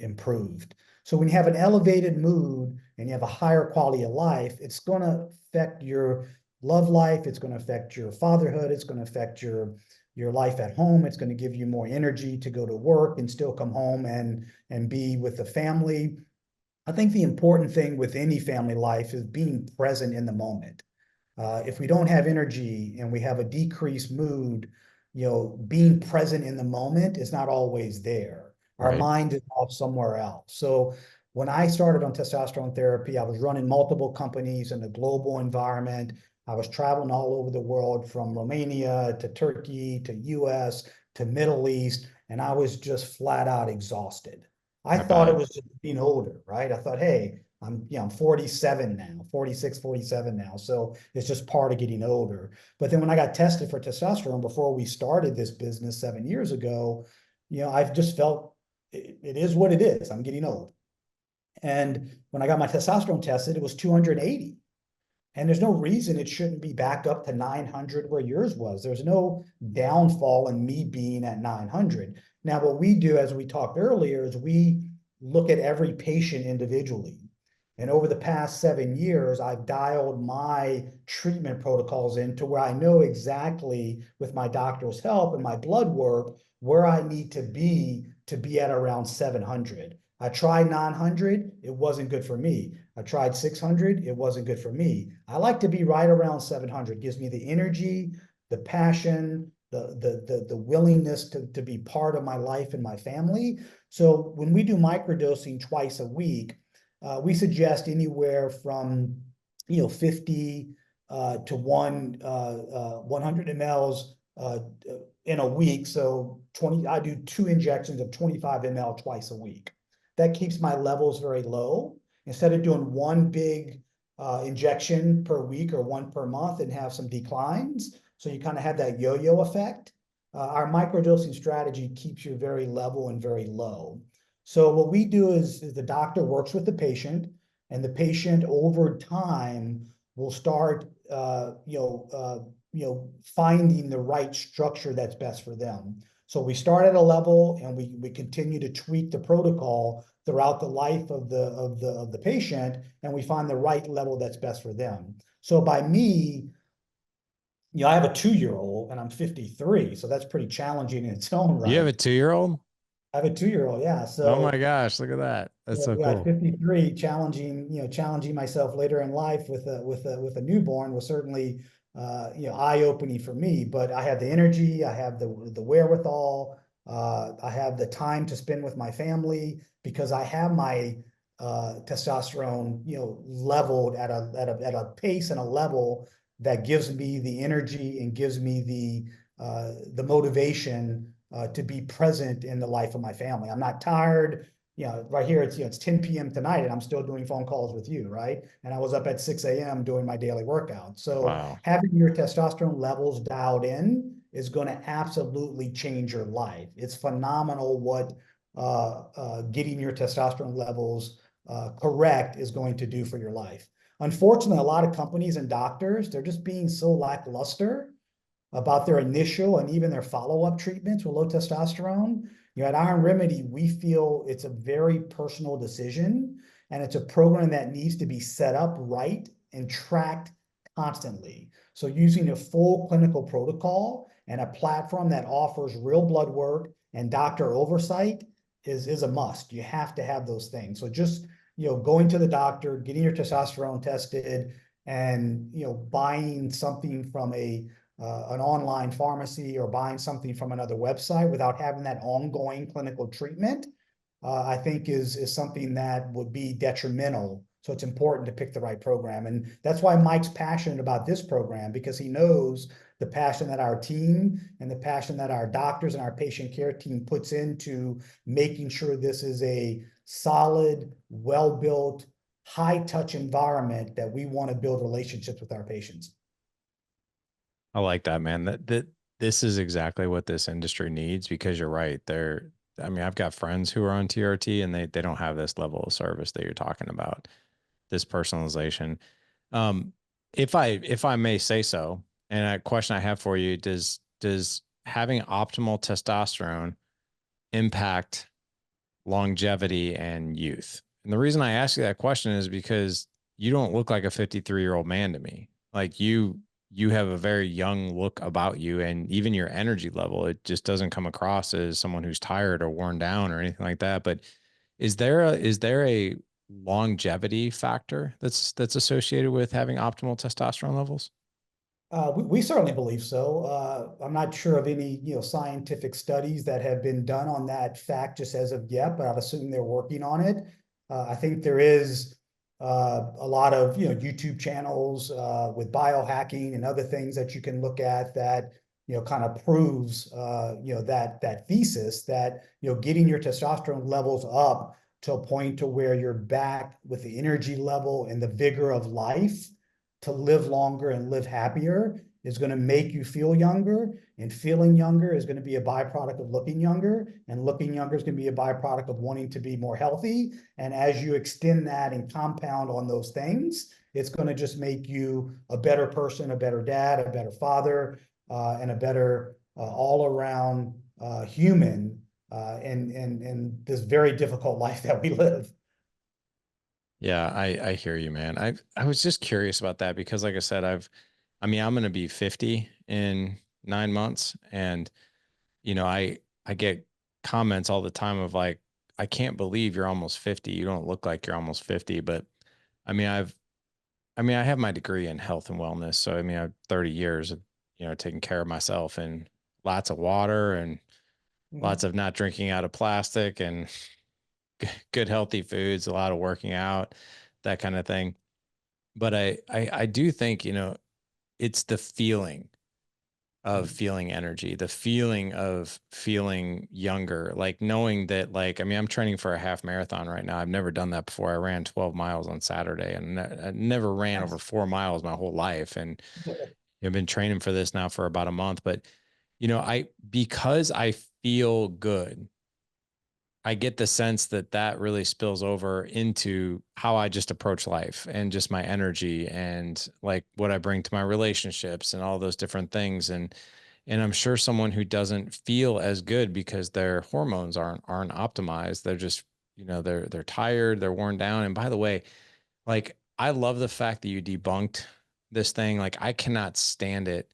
improved. So when you have an elevated mood and you have a higher quality of life, it's going to affect your love life, it's going to affect your fatherhood, it's going to affect your life at home, it's going to give you more energy to go to work and still come home and be with the family. I think the important thing with any family life is being present in the moment. If we don't have energy and we have a decreased mood, being present in the moment is not always there. Our Right. mind is off somewhere else. So when I started on testosterone therapy, I was running multiple companies in a global environment. I was traveling all over the world from Romania to Turkey to US to Middle East, and I was just flat out exhausted. I I thought it bet. was just being older, right? I thought, hey, I'm 47 now, 46, 47 now. So it's just part of getting older. But then when I got tested for testosterone before we started this business 7 years ago, I've just felt it is what it is. I'm getting old. And when I got my testosterone tested, it was 280. And there's no reason it shouldn't be back up to 900 where yours was. There's no downfall in me being at 900. Now, what we do, as we talked earlier, is we look at every patient individually. And over the past 7 years, I've dialed my treatment protocols into where I know exactly, with my doctor's help and my blood work, where I need to be at around 700. I tried 900, it wasn't good for me. I tried 600, it wasn't good for me. I like to be right around 700. It gives me the energy, the passion, the willingness to be part of my life and my family. So when we do microdosing twice a week, we suggest anywhere from 50 to 100 mLs in a week. So I do 2 injections of 25 ml twice a week. That keeps my levels very low. Instead of doing one big injection per week or one per month and have some declines, so you kind of have that yo-yo effect. Our microdosing strategy keeps you very level and very low. So what we do is the doctor works with the patient, and the patient over time will start, finding the right structure that's best for them. So we start at a level, and we continue to tweak the protocol throughout the life of the patient, and we find the right level that's best for them. So by me, I have a 2-year-old and I'm 53, so that's pretty challenging in its own You have right. a 2-year-old? I have a 2-year-old, yeah. Oh my So gosh, look at that. That's so yeah, at cool. 53, challenging myself later in life with a newborn was certainly eye-opening for me. But I have the energy, I have the wherewithal, I have the time to spend with my family because I have my testosterone, leveled at a pace and a level that gives me the energy and gives me the motivation to be present in the life of my family. I'm not tired. Right here it's 10 p.m. tonight and I'm still doing phone calls with you, right? And I was up at 6 a.m. doing my daily workout. So Wow. having your testosterone levels dialed in is going to absolutely change your life. It's phenomenal what getting your testosterone levels correct is going to do for your life. Unfortunately, a lot of companies and doctors, they're just being so lackluster about their initial and even their follow-up treatments with low testosterone. At Iron Remedy, we feel it's a very personal decision, and it's a program that needs to be set up right and tracked constantly. So using a full clinical protocol and a platform that offers real blood work and doctor oversight is a must. You have to have those things. So just going to the doctor, getting your testosterone tested, and buying something from an online pharmacy or buying something from another website without having that ongoing clinical treatment, I think is something that would be detrimental. So it's important to pick the right program. And that's why Mike's passionate about this program, because he knows the passion that our team and the passion that our doctors and our patient care team puts into making sure this is a solid, well-built, high-touch environment that we want to build relationships with our patients. I like that, man. That this is exactly what this industry needs because you're right. I mean, I've got friends who are on TRT and they don't have this level of service that you're talking about, this personalization. Um, if I may say so, and a question I have for you, does having optimal testosterone impact longevity and youth? And the reason I ask you that question is because you don't look like a 53-year-old man to me. Like you have a very young look about you, and even your energy level, it just doesn't come across as someone who's tired or worn down or anything like that. But is there a longevity factor that's associated with having optimal testosterone levels? We certainly believe so. I'm not sure of any, scientific studies that have been done on that fact just as of yet, but I'd assume they're working on it. I think there is a lot of, YouTube channels with biohacking and other things that you can look at that, kind of proves, that thesis that, getting your testosterone levels up to a point to where you're back with the energy level and the vigor of life to live longer and live happier is going to make you feel younger, and feeling younger is going to be a byproduct of looking younger, and looking younger is going to be a byproduct of wanting to be more healthy. And as you extend that and compound on those things, it's going to just make you a better person, a better dad, a better father, and a better all around human in this very difficult life that we live. Yeah, I hear you, man. I was just curious about that because like I said, I mean, I'm gonna be 50 in 9 months. And I get comments all the time of like, I can't believe you're almost 50. You don't look like you're almost 50. But I mean, I mean, I have my degree in health and wellness. So I mean, I have 30 years of, taking care of myself and lots of water and lots Mhm. of not drinking out of plastic and good healthy foods, a lot of working out, that kind of thing. But I do think, it's the feeling of Mhm. feeling energy, the feeling of feeling younger, like knowing that, like, I mean, I'm training for a half marathon right now. I've never done that before. I ran 12 miles on Saturday and I never ran over Nice. 4 miles my whole life. And I've been training for this now for about a month, but because I feel good, I get the sense that that really spills over into how I just approach life and just my energy and like what I bring to my relationships and all those different things. And I'm sure someone who doesn't feel as good because their hormones aren't optimized, they're just, they're tired, they're worn down. And by the way, like I love the fact that you debunked this thing. Like I cannot stand it.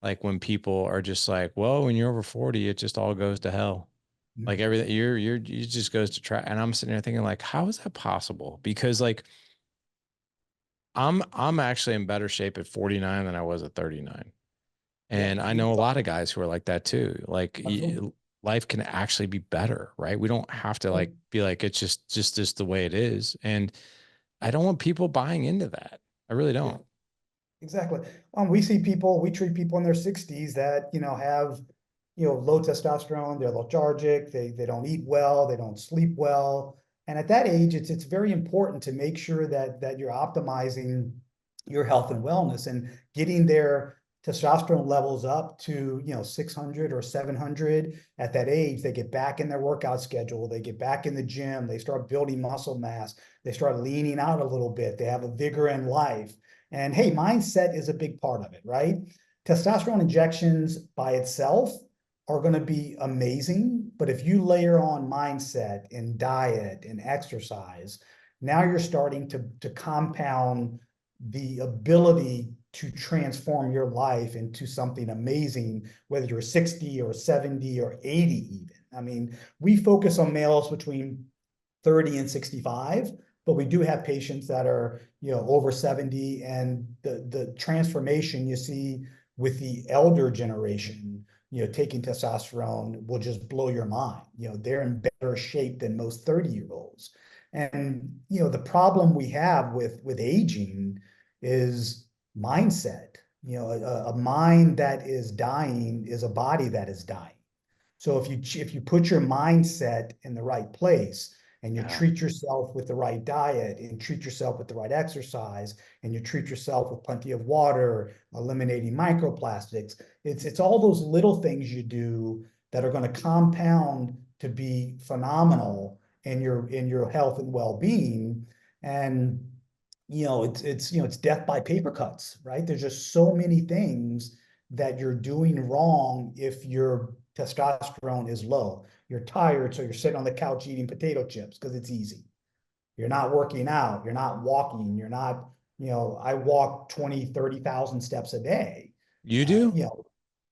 Like when people are just like, well, when you're over 40, it just all goes to hell. Like Mhm. everything you just goes to try. And I'm sitting there thinking like, how is that possible? Because like I'm actually in better shape at 49 than I was at 39. Yeah, And I me know a too. lot of guys who are like that too. Like Absolutely. life can actually be better, right? We don't have to like be like it's just the way it is. And I don't want people buying into that. I really Yeah. don't. Exactly. We treat people in their 60s that, have, low testosterone, they're lethargic, they don't eat well, they don't sleep well. And at that age, it's very important to make sure that you're optimizing your health and wellness and getting their testosterone levels up to, 600 or 700 at that age. They get back in their workout schedule, they get back in the gym, they start building muscle mass, they start leaning out a little bit, they have a vigor in life. And hey, mindset is a big part of it, right? Testosterone injections by itself are going to be amazing, but if you layer on mindset and diet and exercise, now you're starting to compound the ability to transform your life into something amazing, whether you're 60 or 70 or 80 even. I mean, we focus on males between 30 and 65, but we do have patients that are, over 70, and the transformation you see with the elder generation, taking testosterone will just blow your mind. They're in better shape than most 30-year-olds. And, the problem we have with aging is mindset. A mind that is dying is a body that is dying. So if you put your mindset in the right place and you Yeah. treat yourself with the right diet and treat yourself with the right exercise and you treat yourself with plenty of water, eliminating microplastics, it's all those little things you do that are going to compound to be phenomenal in your health and well-being. And it's death by paper cuts, right? There's just so many things that you're doing wrong if your testosterone is low. You're tired, so you're sitting on the couch eating potato chips because it's easy. You're not working out, you're not walking, you're not, I walk 20, 30,000 steps a day. You Uh, do? you know,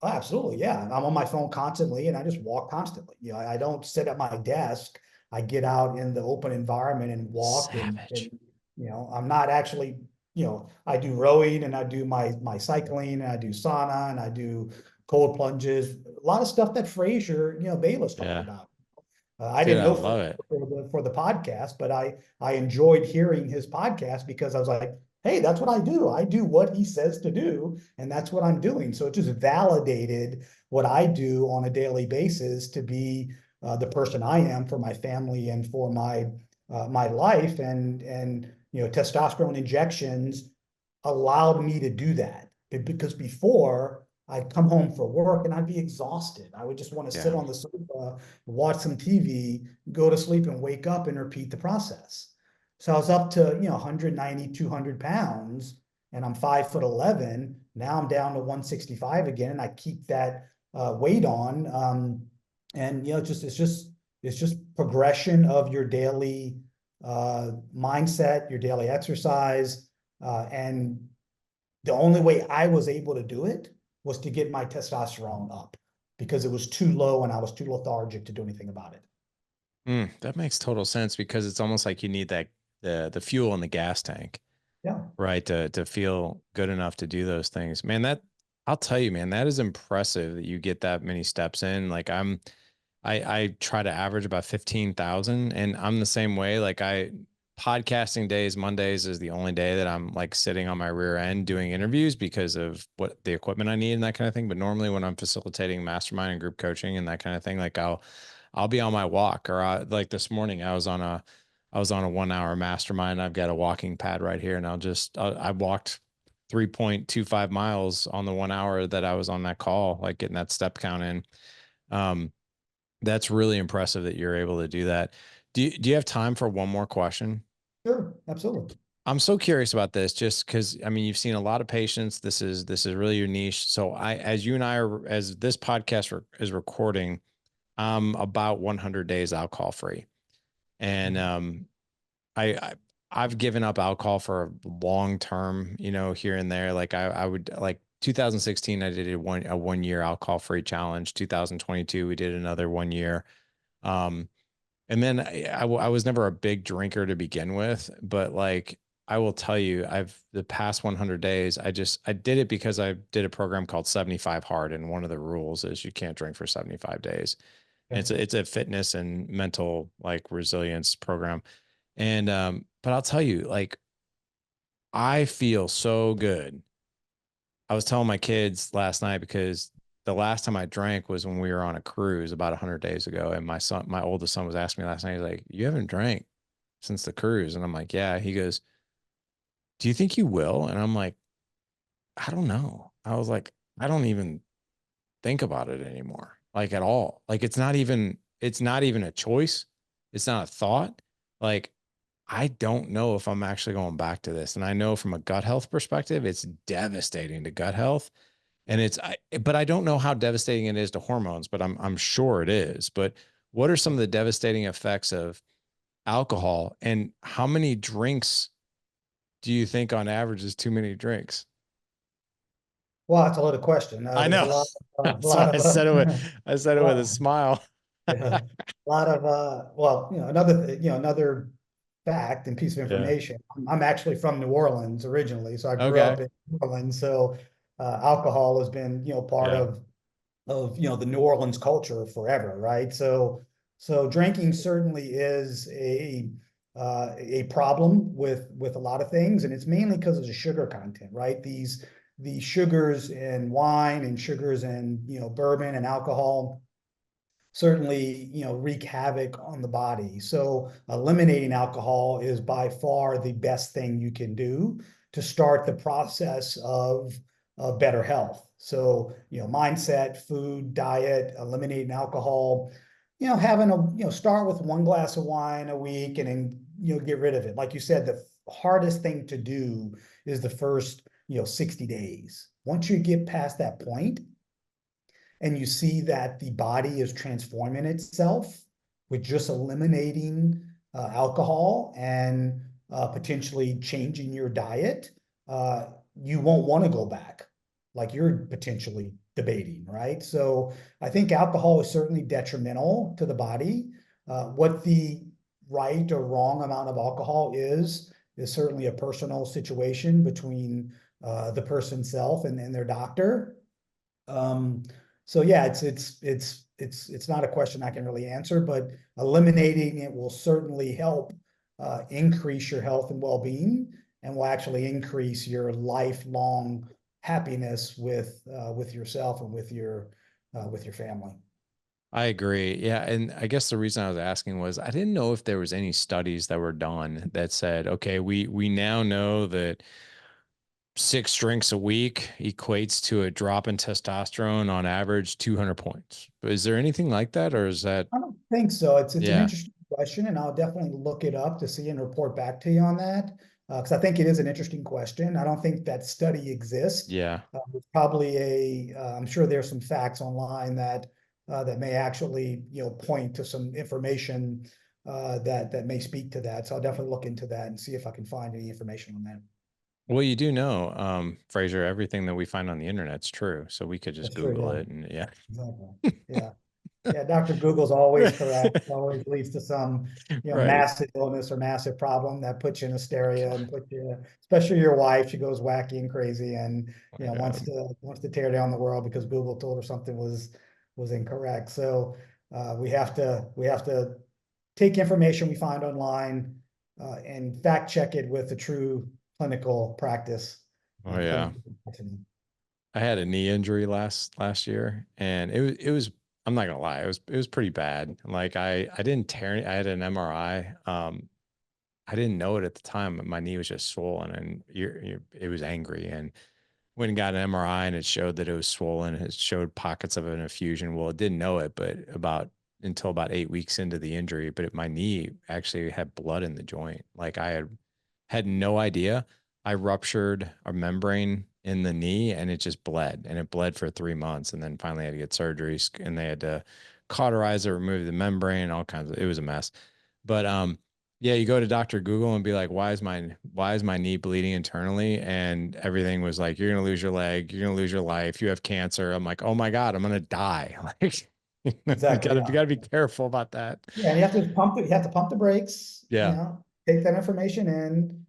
oh, absolutely, yeah. I'm on my phone constantly and I just walk constantly. I don't sit at my desk. I get out in the open environment and walk and Savage. I'm not actually, I do rowing and I do my cycling and I do sauna and I do cold plunges, a lot of stuff that Fraser, Bayless talked Yeah. about. I Dude, didn't I know love it. for the podcast, but I enjoyed hearing his podcast because I was like, hey, that's what I do. I do what he says to do, and that's what I'm doing. So it just validated what I do on a daily basis to be the person I am for my family and for my life. And testosterone injections allowed me to do that because before I'd come home from work and I'd be exhausted. I would just want to sit Yeah. on the sofa, watch some TV, go to sleep and wake up and repeat the process. So I was up to, 190, 200 pounds and I'm 5'11". Now I'm down to 165 again. And I keep that weight on. And it's just progression of your daily mindset, your daily exercise. And the only way I was able to do it was to get my testosterone up because it was too low and I was too lethargic to do anything about it. That makes total sense because it's almost like you need that the fuel in the gas tank, Yeah. right? To feel good enough to do those things. Man, that I'll tell you, man, that is impressive that you get that many steps in. Like I try to average about 15,000, and I'm the same way. Like podcasting days, Mondays is the only day that I'm like sitting on my rear end doing interviews because of what the equipment I need and that kind of thing. But normally when I'm facilitating mastermind and group coaching and that kind of thing, like I'll be on my walk, or like this morning I was on a 1 hour mastermind. I've got a walking pad right here, and I walked 3.25 miles on the 1 hour that I was on that call, like getting that step count in. Um, that's really impressive that you're able to do that. Do you have time for one more question? Sure, absolutely. I'm so curious about this just because I mean you've seen a lot of patients. This is really your niche. So as you and I are as this podcast is recording, I'm about 100 days alcohol free. And I, I I've given up alcohol for a long term, here and there. Like I would like 2016, I did a 1 year alcohol free challenge. 2022, we did another 1 year. Um, and then I was never a big drinker to begin with, but like I will tell you, the past 100 days, I did it because I did a program called 75 Hard, and one of the rules is you can't drink for 75 days. And Yeah. it's a fitness and mental like resilience program. And but I'll tell you, like I feel so good. I was telling my kids last night because the last time I drank was when we were on a cruise about 100 days ago. And my oldest son was asking me last night, he's like, "You haven't drank since the cruise." And I'm like, "Yeah." He goes, "Do you think you will?" And I'm like, "I don't know." I was like, "I don't even think about it anymore, like at all. Like it's not even a choice. It's not a thought. Like I don't know if I'm actually going back to this. And I know from a gut health perspective, it's devastating to gut health. And but I don't know how devastating it is to hormones, but I'm sure it is. But what are some of the devastating effects of alcohol, and how many drinks do you think on average is too many drinks? Well, that's a loaded question. I There's know. a That's why lot of, I said a it with a lot, smile. yeah, a lot of, well, another fact and piece of Yeah. information. I'm actually from New Orleans originally, so I grew Okay. up in New Orleans. So, alcohol has been, part Yeah. of the New Orleans culture forever, right? So drinking certainly is a problem with a lot of things, and it's mainly because of the sugar content, right? These sugars in wine and sugars in bourbon and alcohol certainly wreak havoc on the body. So eliminating alcohol is by far the best thing you can do to start the process of better health. So mindset, food, diet, eliminating alcohol, having a start with one glass of wine a week and then get rid of it. Like you said, the hardest thing to do is the first 60 days. Once you get past that point, and you see that the body is transforming itself with just eliminating alcohol and potentially changing your diet, you won't want to go back like you're potentially debating, right? So I think alcohol is certainly detrimental to the body. What the right or wrong amount of alcohol is certainly a personal situation between the person's self and their doctor. Um, so yeah, it's not a question I can really answer, but eliminating it will certainly help increase your health and well-being, and will actually increase your lifelong happiness with yourself and with your family. I agree. Yeah. And I guess the reason I was asking was I didn't know if there was any studies that were done that said, okay, we now know that 6 drinks a week equates to a drop in testosterone on average 200 points. But is there anything like that, or is that, I don't think so. It's an yeah, interesting question, and I'll definitely look it up to see and report back to you on that. Because I think it is an interesting question. I don't think that study exists. yeah. It's probably I'm sure there's some facts online that may actually point to some information that may speak to that. So I'll definitely look into that and see if I can find any information on that. Well, you do know, Fraser, everything that we find on the internet's true. So we could just That's true. Google Yeah, it and yeah. exactly. Yeah. Yeah, Dr. Google's always correct. It always leads to some, Right. massive illness or massive problem that puts you in hysteria and put you, especially your wife, she goes wacky and crazy and, Yeah. wants to tear down the world because Google told her something was incorrect. So we have to take information we find online and fact check it with a true clinical practice Oh and yeah. clinical practice. I had a knee injury last year, and it was I'm not gonna lie, it was pretty bad. Like I didn't tear I had an MRI. I didn't know it at the time. My knee was just swollen, and it was angry. And went and got an MRI, and it showed that it was swollen. It showed pockets of an effusion. Well, it didn't know it, but until about 8 weeks into the injury, but my knee actually had blood in the joint. Like I had no idea. I ruptured a membrane in the knee, and it just bled, and it bled for 3 months, and then finally had to get surgeries, and they had to cauterize it, remove the membrane, all kinds of. It was a mess, but yeah, you go to Dr. Google and be like, why is my knee bleeding internally? And everything was like, you're gonna lose your leg, you're gonna lose your life, you have cancer. I'm like, oh my God, I'm gonna die. Like, you Exactly. gotta Yeah. you gotta be careful about that. Yeah, and you have to pump the brakes, Yeah, take that information in,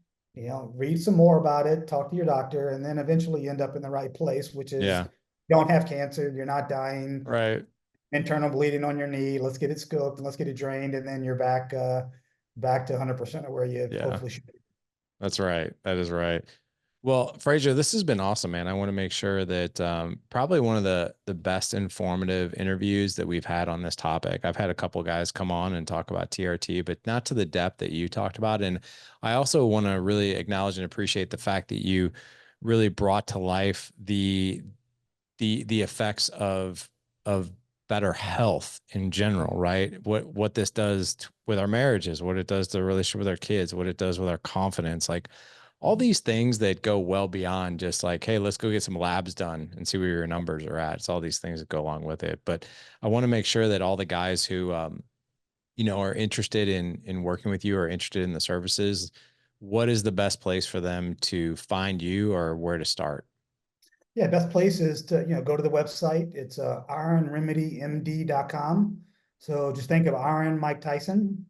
read some more about it, talk to your doctor, and then eventually you end up in the right place, which is yeah, you don't have cancer, you're not dying, right. internal bleeding on your knee, let's get it scoped and let's get it drained, and then you're back to 100% of where you Yeah, hopefully should be. that's right. That is right. Well, Fraser, this has been awesome, man. I want to make sure that probably one of the best informative interviews that we've had on this topic. I've had a couple guys come on and talk about TRT, but not to the depth that you talked about. And I also want to really acknowledge and appreciate the fact that you really brought to life the effects of better health in general, right? What this does with our marriages, what it does to the relationship with our kids, what it does with our confidence, like all these things that go well beyond just like, hey, let's go get some labs done and see where your numbers are at. It's all these things that go along with it. But I want to make sure that all the guys who are interested in working with you or interested in the services, what is the best place for them to find you or where to start? Yeah, best place is to, go to the website. It's ironremedymd.com. So just think of Iron Mike Tyson.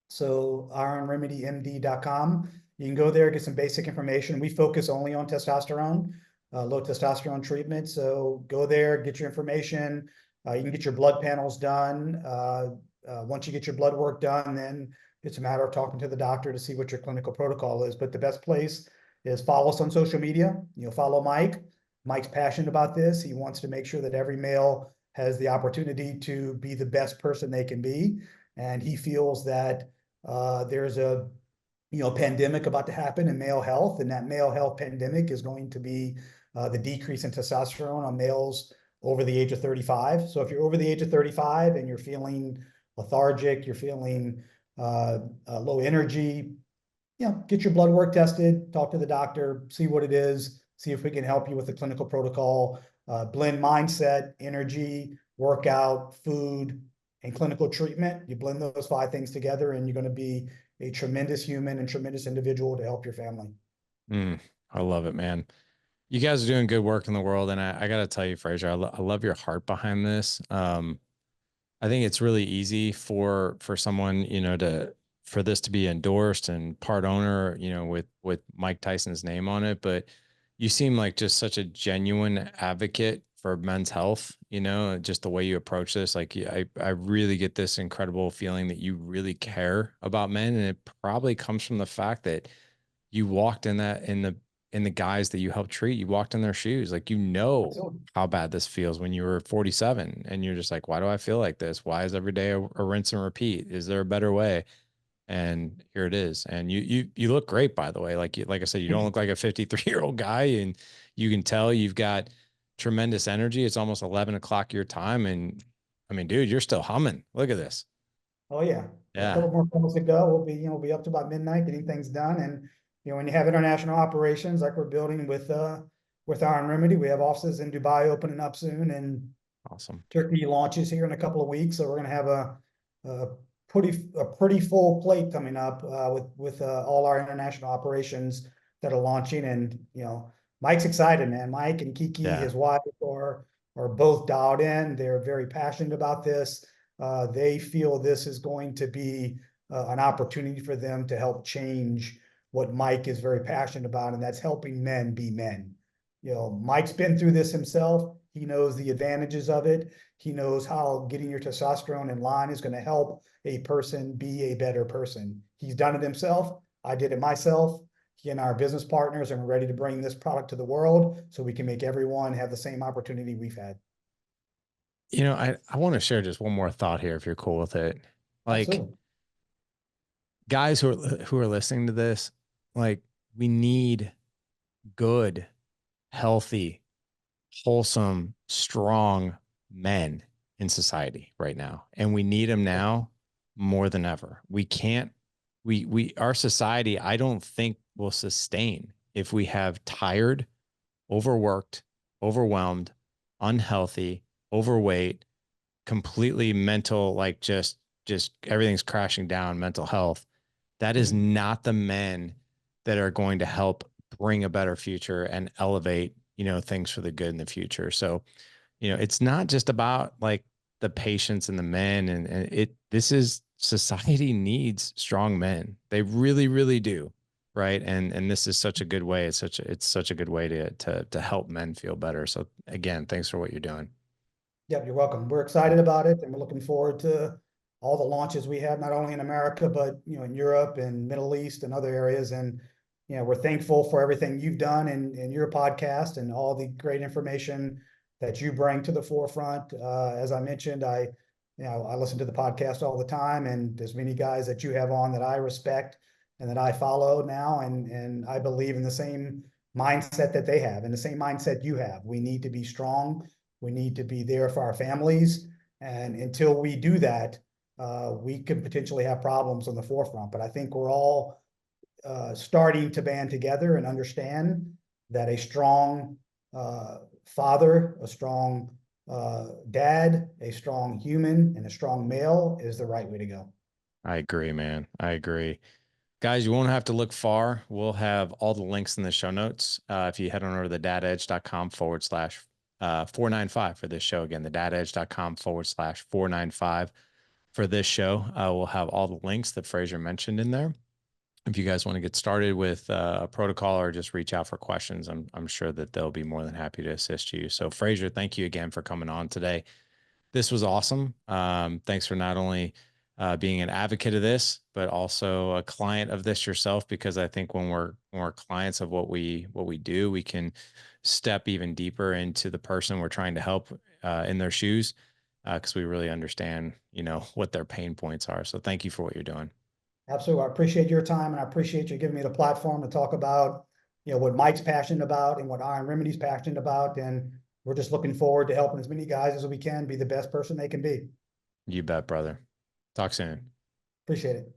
So ironremedymd.com. You can go there, get some basic information. We focus only on testosterone, low testosterone treatment. So go there, get your information. You can get your blood panels done. Once you get your blood work done, then it's a matter of talking to the doctor to see what your clinical protocol is. But the best place is follow us on social media. Follow Mike. Mike's passionate about this. He wants to make sure that every male has the opportunity to be the best person they can be. And he feels that there's a pandemic about to happen in male health, and that male health pandemic is going to be the decrease in testosterone on males over the age of 35. So if you're over the age of 35 and you're feeling lethargic, you're feeling low energy, get your blood work tested, talk to the doctor, see what it is, see if we can help you with the clinical protocol, blend mindset, energy, workout, food, and clinical treatment. You blend those five things together, and you're going to be a tremendous human and tremendous individual to help your family. I love it, man. You guys are doing good work in the world, and I got to tell you, Fraser, I love your heart behind this. I think it's really easy for someone, for this to be endorsed and part owner, with Mike Tyson's name on it. But you seem like just such a genuine advocate for men's health, just the way you approach this. Like I really get this incredible feeling that you really care about men. And it probably comes from the fact that you walked in the guys that you helped treat, you walked in their shoes. Like, Absolutely. how bad this feels when you were 47 and you're just like, why do I feel like this? Why is every day a rinse and repeat? Is there a better way? And here it is. And you look great, by the way. Like I said, you don't look like a 53-year-old guy, and you can tell you've got tremendous energy. It's almost 11 o'clock your time. And I mean, dude, you're still humming. Look at this. Oh yeah, got a Yeah. couple more calls to go. We'll be up to about midnight getting things done. And when you have international operations like we're building with Iron Remedy, we have offices in Dubai opening up soon, and Awesome. Turkey launches here in a couple of weeks. So we're going to have a pretty full plate coming up with all our international operations that are launching. And Mike's excited, man. Mike and Kiki, Yeah. his wife, are are both dialed in. They're very passionate about this. They feel this is going to be an opportunity for them to help change what Mike is very passionate about, and that's helping men be men. Mike's been through this himself. He knows the advantages of it. He knows how getting your testosterone in line is going to help a person be a better person. He's done it himself. I did it myself. He and our business partners are ready to bring this product to the world so we can make everyone have the same opportunity we've had. I want to share just one more thought here, if you're cool with it. Like, Absolutely. guys who are listening to this, like, we need good, healthy, wholesome, strong men in society right now. And we need them now more than ever. We can't, our society, I don't think will sustain if we have tired, overworked, overwhelmed, unhealthy, overweight, completely mental, like just everything's crashing down, mental health. That is Mhm. not the men that are going to help bring a better future and elevate, things for the good in the future. So, it's not just about like the patients and the men and this is society needs strong men. They really, really do. Right. And this is such a good way. It's such a good way to help men feel better. So again, thanks for what you're doing. Yep, you're welcome. We're excited about it, and we're looking forward to all the launches we have, not only in America, but in Europe and Middle East and other areas. And we're thankful for everything you've done in your podcast and all the great information that you bring to the forefront. As I mentioned, I listen to the podcast all the time, and there's many guys that you have on that I respect and that I follow now, and I believe in the same mindset that they have and the same mindset you have. We need to be strong. We need to be there for our families. And until we do that, we could potentially have problems on the forefront. But I think we're all starting to band together and understand that a strong father, a strong dad, a strong human, and a strong male is the right way to go. I agree, man. I agree. Guys, you won't have to look far. We'll have all the links in the show notes. If you head on over to the dadedge.com/495 for this show. Again, the dadedge.com/495 for this show. We'll have all the links that Fraser mentioned in there. If you guys want to get started with a protocol or just reach out for questions, I'm sure that they'll be more than happy to assist you. So Fraser, thank you again for coming on today. This was awesome. Thanks for not only being an advocate of this, but also a client of this yourself, because I think when we're clients of what we do, we can step even deeper into the person we're trying to help in their shoes, because we really understand, what their pain points are. So thank you for what you're doing. Absolutely. I appreciate your time, and I appreciate you giving me the platform to talk about, what Mike's passionate about and what Iron Remedy's passionate about. And we're just looking forward to helping as many guys as we can be the best person they can be. You bet, brother. Talk soon. Appreciate it.